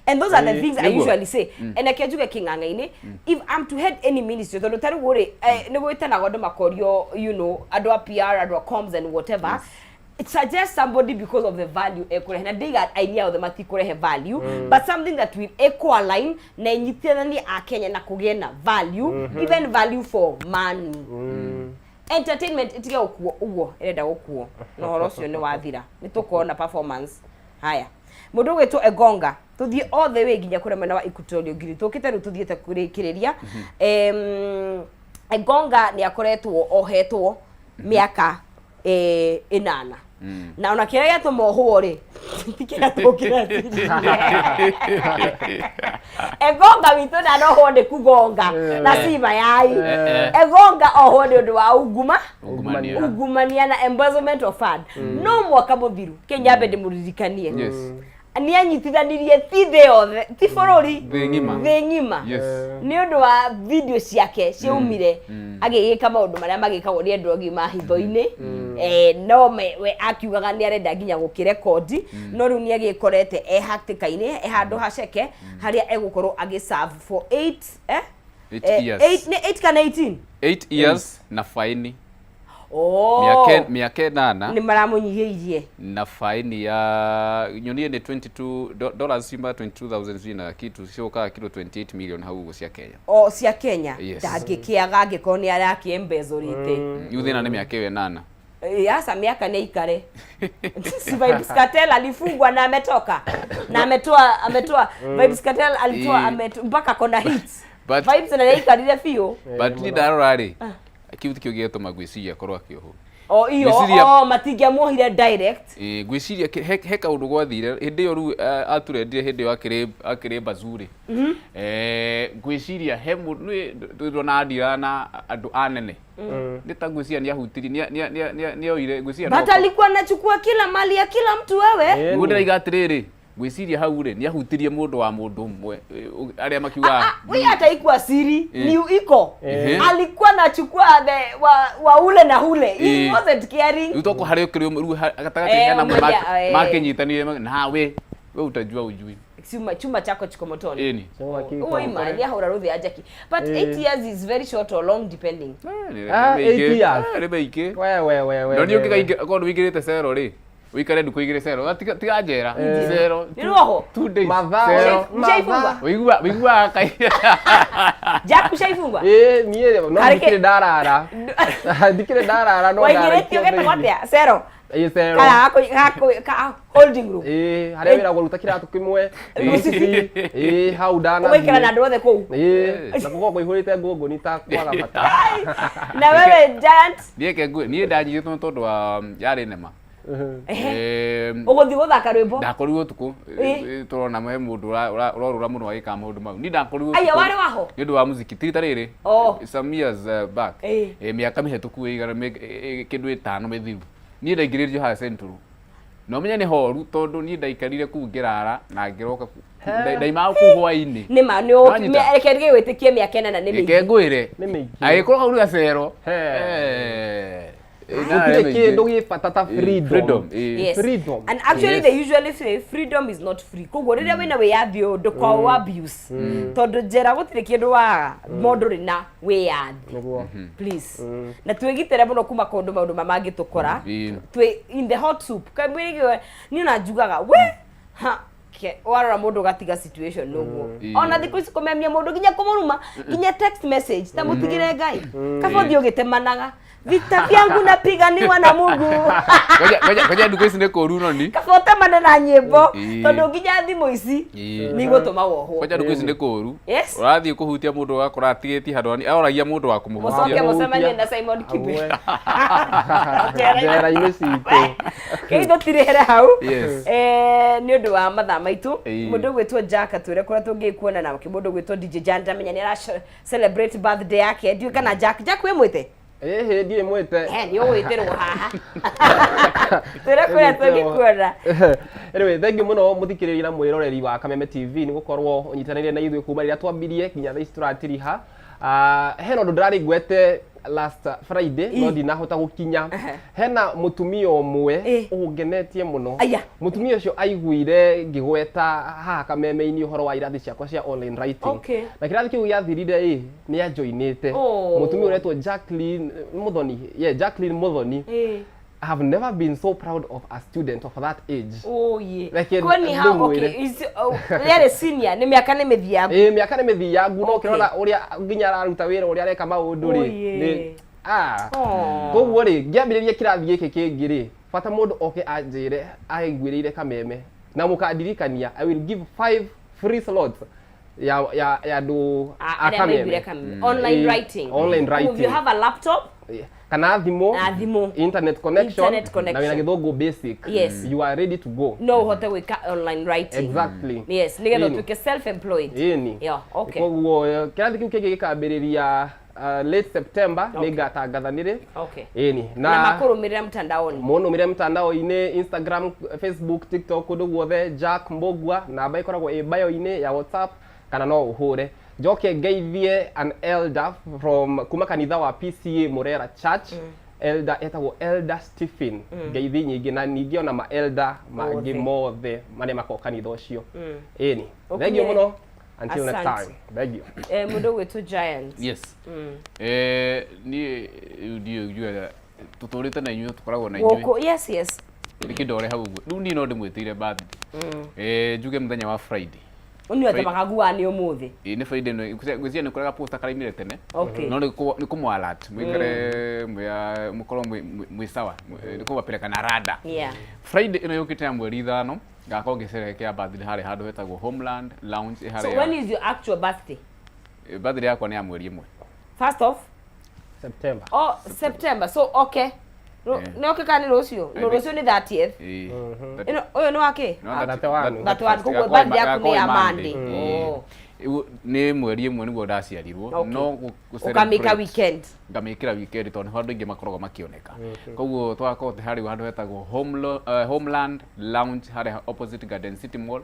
And those are the things I usually say. And akejuge kinganga-ini if I'm to head any ministry tondu tari wori ni gwitana gondo makorio andu a PR andu a comms and whatever it suggests somebody because of the value ekure na diga idea of the matikure value but something that will equalign na nyitithani a Kenya na kugiena value even value for money. Entertainment itiga uguo irenda gukuo no horo cio ni wathira nitukona performance haya mundu gwitwo Egonga tuthie all the way nginya kure mwena wa Equatorial Guinea tukite ru tuthiete kurikiriria Egonga ni akoretwo ohetwo miaka 8 na ona kira ya tomohwo ri tikira tukira Egonga witu na no honde kugonga na siba yai Egonga oho ni undu wa ungumania na embezzlement of fund no mwaka muthiru Kenya bende muririkanie ni anyitithanirie thithe othe ti bururi thingima ni undu wa video ciake ciumire agigika maundu maria magikagwo ni andu ogima hitho-ini no we akiugaga ni arenda nginya gukirekodi no riu ni agikorete hatika-ini handu haceke haria egukorwo agiserve for 8 years 8 kana 18 years na faini miaka 8 ni maramunyihirie na faini ya nyonie ni $22 simba 22,000 na kitu sioka kilo 28 million hau cia Kenya cia Kenya ndagikiaga angiko ni araki embezorite yuthina ni miaka 8 yasa miaka ni ikare si Vybz Kartel alifungwa na ametoka na ametoa Vybz Kartel alitoa mpaka kona hits Vybz na ikarire fio but ni darora ri kiuthi kio gieto magwiciria korwa kioho matingia muhire direct gwiciria he kaundu gwathire hindi yo ru aturendire hindi yo akire bazuri gwiciria he mundu na adira na andu anene nitagwiciria ni ahutirie ni oire gwiciria but alikuwa anachukua kila mali ya kila mtu wewe ngundira igatiriri gwiciria hau ri ni ahutirie mundu wa mundu mwe aria makiuga we hata ikuwa siri ni iko alikuwa anachukua wa ule na ule he wasn't caring utoko hario kirio ru agatagati hena makinyitanire nawe we utajua ujui chuma chako chiko motoni imani ya hora ruthi ajaki but 8 years is very short or long depending 8 years rebeike we ndio kiga kondo wigirite cero ri wikare nduko igire cero tiga njera cero ni roho 2 days mshaifungwa wigua kai Jack mshaifungwa mie no dikire darara no wigire tio geta gotea cero cero ka holding room haria wira guruta kiratu kimwe hau dana wikira na ndothe kou na kugo ihurite ngungu ni ta kwaga bata na wewe Giant nie ndanyitwo tondu wa yari nema uguthi guthaka rwimbo ndakorirwo tuku turona mwe mundu urorura muno agika maundu mau ni ndakorirwo aya wari waho ni ndu wa muziki tita riri some years back miaka mihituku igana kindu 5 mithiru ni ndaingiririo ha Central no menya ni horu tondu ni ndaikarire ku ngirara na ngiroka ndaima ku hwaini ni ma no merekerige witikie miaka 8 na ni mingi ngwire agikoro hau gacero kindu gifata freedom freedom and actually they usually say freedom is not free koguo riria wina wiyathi undu kwa abuse tondu njera gutire kindu wa mundu rina wiyathi please na twigitire muno kuma kundu maundu mamangitukora twi in the hot soup kamwirigwe ni na njugaga we warora mundu gatiga situation nuguo ona thiku ici kumemia mundu ginya kumuruma ginya text message ta mutigire ngai kabothi ugitemanaga vita vyangu napiganiwa na Mungu ngoja ndugu ici ne koru no ni kabota manena nyimbo tondu ginya thimu ici ni gutuma woho ngoja ndugu ici ne koru urathie kuhutia mundu wakora atigeti handwani aoragia mundu wa kumuhutia mucoke mucemanie na Simon Kibe jera ine citu kindo tirehera hau ni undu wa mathaa maitu mundu gwitwo Jack atwire kuria tungikuona na mundu gwitwo DJ Janda menya ni ara celebrate birthday yake ndio kana Jack we mwite ndiye mwite ni uwitirwo haha tira kuria tungikuona anyway thank you muno muthikiriria na mwiroreri wa Kameme TV ni gukorwo unyitanire na ithuĩ kuma rĩrĩa twambirie nginya thaa ici turatiriha hena ũndũ ndĩrarĩ ngwete last Friday no ndinahota gukinya hena mutumia omwe ungenetie muno mutumia ucio aiguire ngigweta haha Kameme-inĩ uhoro wa irathi ciakwa cia online writing na kirathi kiu gĩathirire ni ajoinite mutumia uretwo Jacqueline Muthoni I have never been so proud of a student of that age. Oh yeah. Like kwani ha okay is yale senior ni miaka ni mithiangu. Miaka ni mithiangu no kirona uria nginya araruta wira uria areka maundu ri. Ni koguo ri ngiambiriria kirathi giki kingi ri bata mundu oke anjire aiguirire Kameme na mukandirikania I will give 5 free slots ya do Kameme online writing. If you have a laptop kana thimu internet connection na wina githungu basic you are ready to go no hote wika online writing exactly nigetha tuke self employed okay koguo kirathi kiu kingi gikambiriria late September nigatangathanire na makurumirira mtandaoni munumire mtandao-ini Instagram Facebook TikTok kundu guothe Jack Mbogua namba ikoragwo bio-ini ya WhatsApp kana no uhure Joke geithie an elder from kuma kanitha wa PCA Murera Church elder etagwo Elder Stephen ngeithi nyingi na ningi ona ma elder mangi mothe mane mako kanitha ucio thank you muno until next time thank you mundu gwitu Giant ni ndio tuturite na inyu tukoragwo na inyu yes nikindore hau riu ni no ndimwitire birthday njuge muthenya wa Friday Uni ate makagua ni umuthi. Ni Friday no gwizia ni kuraga posta karaimire tene. No ni kumu alert. Mwikare mukoro mwisawa. Ni kubapeleka na rada. Friday ino yukite ya mweri 5 ngako ngicerekea birthday hari handu hetagwo Homeland Lounge hari. So when is your actual birthday? Birthday yako ni ya mweri 1. First of September. Oh, September. So okay. No kani rocio. No rocio ni 30th. Oyo no wake. That one kuko birthday yako ni ya Monday. Ni mweri 1 niguo ndaciarirwo no ukamika weekend. Ngamikira weekend tondu handu ingi makorogo makioneka. Koguo twakote hari handu hetagwo Homeland Lounge hari opposite Garden City Mall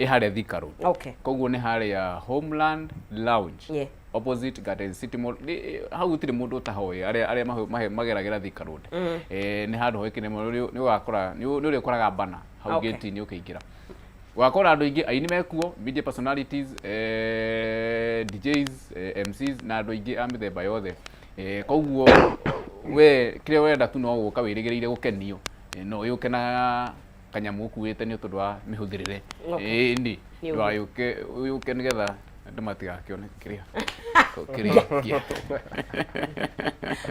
hari Thika Road. Koguo ni hari ya Homeland Lounge. Opposite Garden City Mall hau gutire mundu utahoye aria mageragira Thika Road ni handu hoikine ni wakora ni uri koraga bana hau gate ni ukiingira wakora andu ingi aini mekuo media personalities DJs MCs na andu ingi a mithemba yothe koguo we kire wenda tu no guka wirigireire gukenio no yuke na kanyamu ukuite ni tondu wa mihuthirire ndi ndwa yuke nigetha ndumatiga kione kiria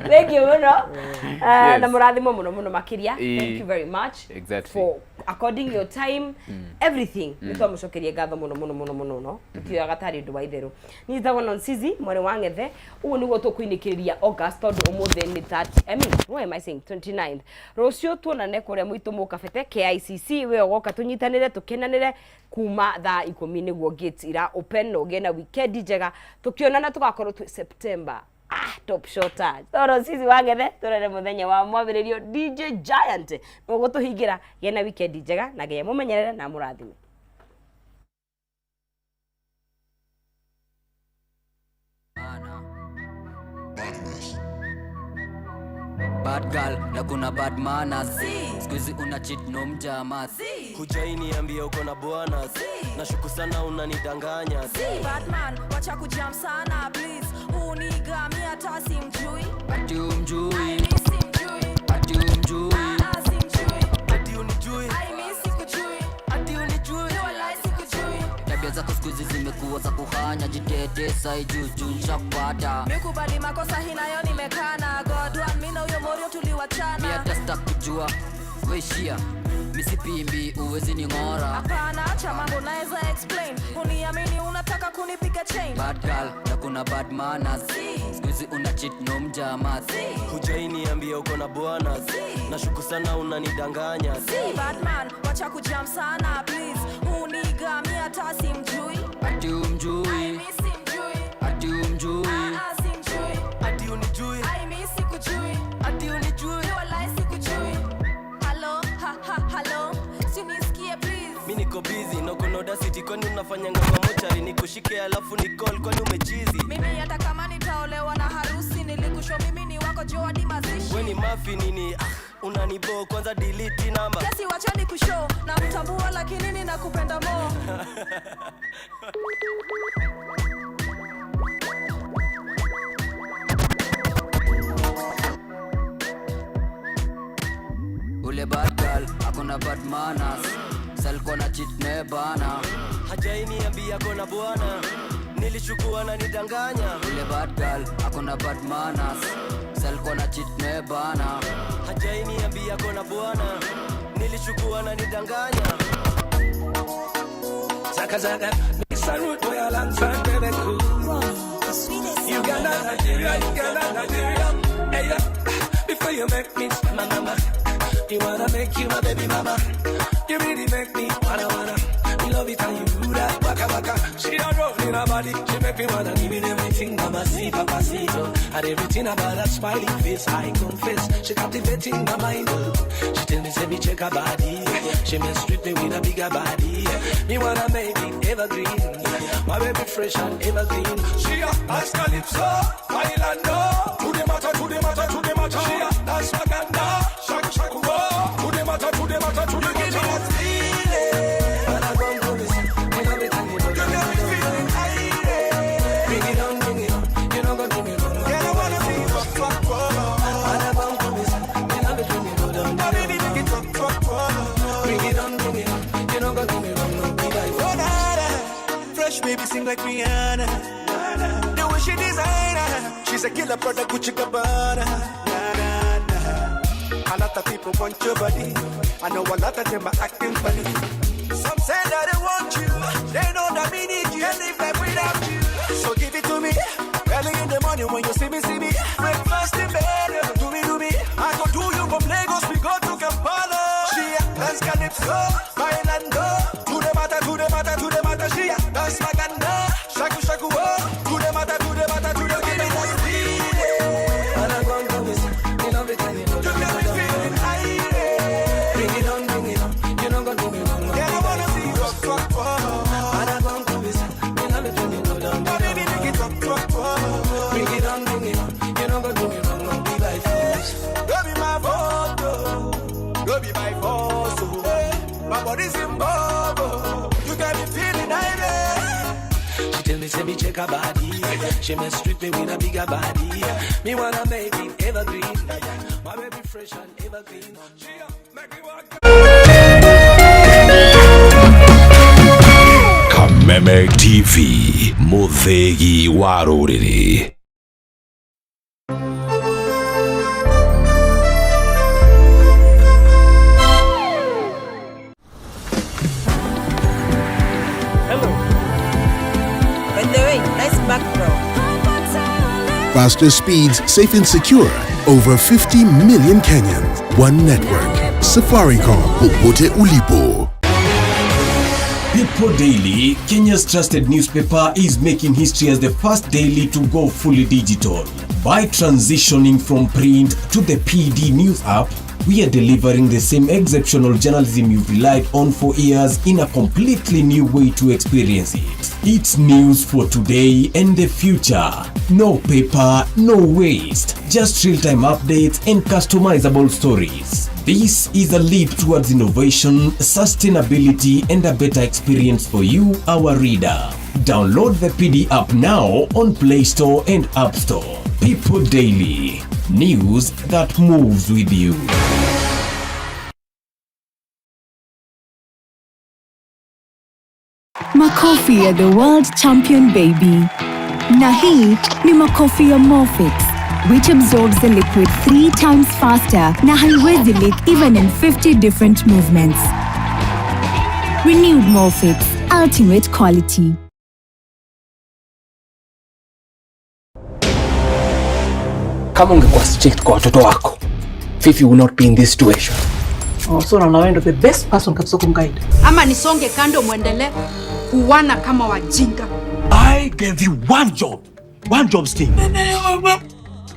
thank you muno na murathimo muno makiria thank you very much for according your time everything nitwa mucokerie ngatho muno no tukiya gatari ndu waitheru ni thago non sizi mwere wa ngethe ugu niguo tukuinikiriria August tondu umuthi ni 30 I mean what am I saying 29th rucio tuonane kuria mwitu mukabete KICC we ogoka tunyitanire tukenanire kuma thaa 10 niguo gates ira open no gena weekend njega tukionana tugakorwo September top shota toro sisi wangethe turere muthenya wa mwabiririo DJ Giant mugo tuhingira gena weekend njega na ngiye mumenyerere na murathime Bad girl na kuna bad manners squeeze una cheat no mjama kujaini ambia uko na bwana nashuku sana unanidanganya bad man wacha kujam sana please unigamia hata simjui ati umjui ati umjui ati unijui I miss sikujui ati unijui wala Tabia zako siku hizi zimekuwa za kuhanya, jitete sai juu nishapata. Mikubali makosa hinayo nimekana, God one mimi na huyo morio tuliwachana. Mimi hata sitakujua, we shia misipimbi uwezi ni ngora. Hapana, acha mambo naweza explain. Uniamini unataka kunipiga chain. Bad girl na kuna bad manners. Squeeze una cheat no mjama. Hujainiambia uko na bwana. Nashuku sana unanidanganya. Bad man, wacha kujam sana please. Uniga mimi hata simjui. Ati umjui. I miss simjui. Ati umjui. Simjui. Ati unijui. I miss sikujui. Ati unijui. Walai sikujui. Hello, sinisikie please. Mimi niko busy, noko noda city kwani unafanyanga kwa mochari nikushike alafu ni call kwani umechizi. Mimi hata kama nitaolewa na harusi nilikusho mimi ni wako jo hadi mazishi. Wewe ni mafi nini? Unanibo kwanza delete namba. Kesi wacha nikushow na mtambua lakini ninakupenda mo. Ule bad girl, akona bad manners. Sel kona cheat ne bana. Hajainiambia kona bwana. Nilishukua na nidanganya. Ule bad girl, akona bad manners. Sel kona cheat ne bana. Hajainiambia kona bwana. Nilishukua na nidanganya. Zaka zaka, Mr. Root boy alongside baby cool. Uganda, Nigeria. Hey yeah, before you make me mama. You wanna make you my baby mama. You really make me wanna. Me love it how you do that waka waka. She a roll in her body. She make me wanna give it everything. Mama see, papa see. And everything about that smiling face, I confess. She captivating my mind. She tell me say me check her body. She mess with me with a bigger body. Me wanna make it evergreen. My baby fresh and evergreen. She a dance calypso, bailando. To the matter. She a dance maganda. Shaka shaka go. To the matter. Give me that feeling. And I gon' do this. Me love it and you know. Give me that feeling. Bring it on. You know gon' do me wrong. Girl, I wanna see you rock. And I gon' do this. Me love it when you know down. Now baby, make it rock. Bring it on. You know gon' do me wrong. No be like fresh baby sing like Rihanna. The way she designer. She's a killer product Gucci Gabbana. A lot of people want your body. I know a lot of them are acting funny. Some say that they want you. They know that we need you. Can't live life without you. So give it to me. Early in the morning when you see me. Breakfast in bed. Do me. I go do you from Lagos. We go to Kampala. She dance calypso, bailando. To the matter. She dance maganda. Shaku shaku oh. To the matter. Give me that feeling. And I'm gonna do this. You love it and you know. Bring it on. You know gonna do me wrong. Yeah, I wanna see you rock. And I'm gonna do this. You love it when you know down. Oh, baby, make it rock. Bring it on. You know gonna do me wrong. Don't be by force. Go be my photo. Go be my photo. My body's in bubble. You got me feeling irate. She tell me, say me check her body. She mess with me with a bigger body. Me wanna make it evergreen. My baby fresh and evergreen. She make me walk. Kameme TV, Muthegi wa Rũrĩrĩ. Faster speeds, safe and secure. Over 50 million Kenyans. One network. Safaricom. Popote ulipo. People Daily, Kenya's trusted newspaper, is making history as the first daily to go fully digital. By transitioning from print to the PD News app, we are delivering the same exceptional journalism you've relied on for years in a completely new way to experience it. It's news for today and the future. No paper, no waste. Just real-time updates and customizable stories. This is a leap towards innovation, sustainability, and a better experience for you, our reader. Download the PD app now on Play Store and App Store. People Daily. News that moves with you. Makofi makofi ya the world champion baby. Na hii ni makofi ya Morphix, which absorbs the liquid 3 times faster na haiwezi leak even in 50 different movements. Renewed Morphix, ultimate quality. Kama ungekuwa strict kwa watoto wako, Fifi will not be in this situation. Oh, so na wewe ndo the best person kabisa kumguide. Ama nisonge kando muendelee kuwana kama wajinga. I gave you one job sting.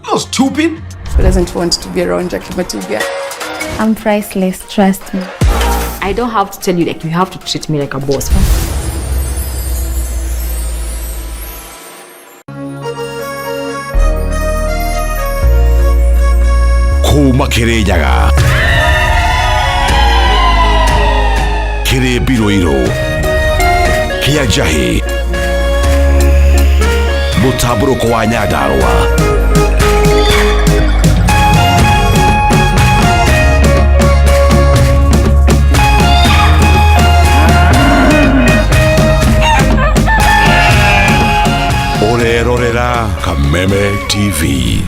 You're stupid. Who doesn't want to be around Jackie Matuga? I'm priceless, trust me. I don't have to tell you, like, you have to treat me like a boss. Kuma Kirinyaga, Kiri Biroiro, Kiajahi, Mutaburuko wa Nyandarua. Orerorera Kameme TV.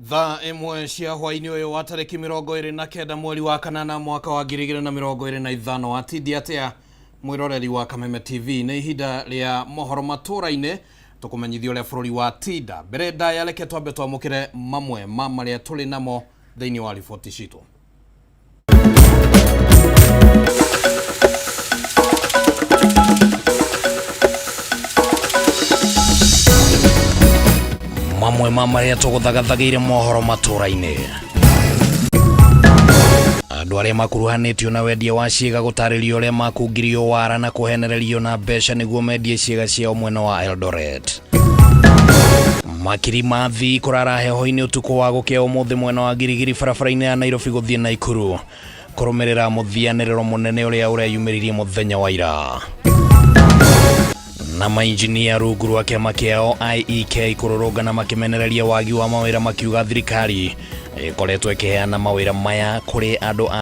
Thaa imwe cia hwaini uyu wa tariki 29 mweri wa kanana mwaka wa 2025 atindi atia mwiroreri wa Kameme TV ni ihinda ria mohoro maturaine tukumenyithio ria bururi wa Tida mbere ndaya reke twambe twamukire mamwe ma maria tuli namo thiini wa riboti citu. Mamwe mama ya tuguthagathagiire mohoro maturaine. Andu aria makuruhanitio na wendia wa ciiga gutaririo uria makungirio wara na kuhenererio na mbeca niguo mendie ciiga ciao mwena wa Eldoret. Makiri mathi kurara heho-ini utuku wa gukia umuthi mwena wa Girigiri barabara-ini ya Nairobi guthie Naikuru kurumirira muthianiriro munene uria ureyumiririe muthenya wa ira. Na mainjinia rungu rwa kiama kiao IEK kururungana makimenereria wagi wa mawira makiuga thirikari ikoretwo ikiheana mawira maya kuri andu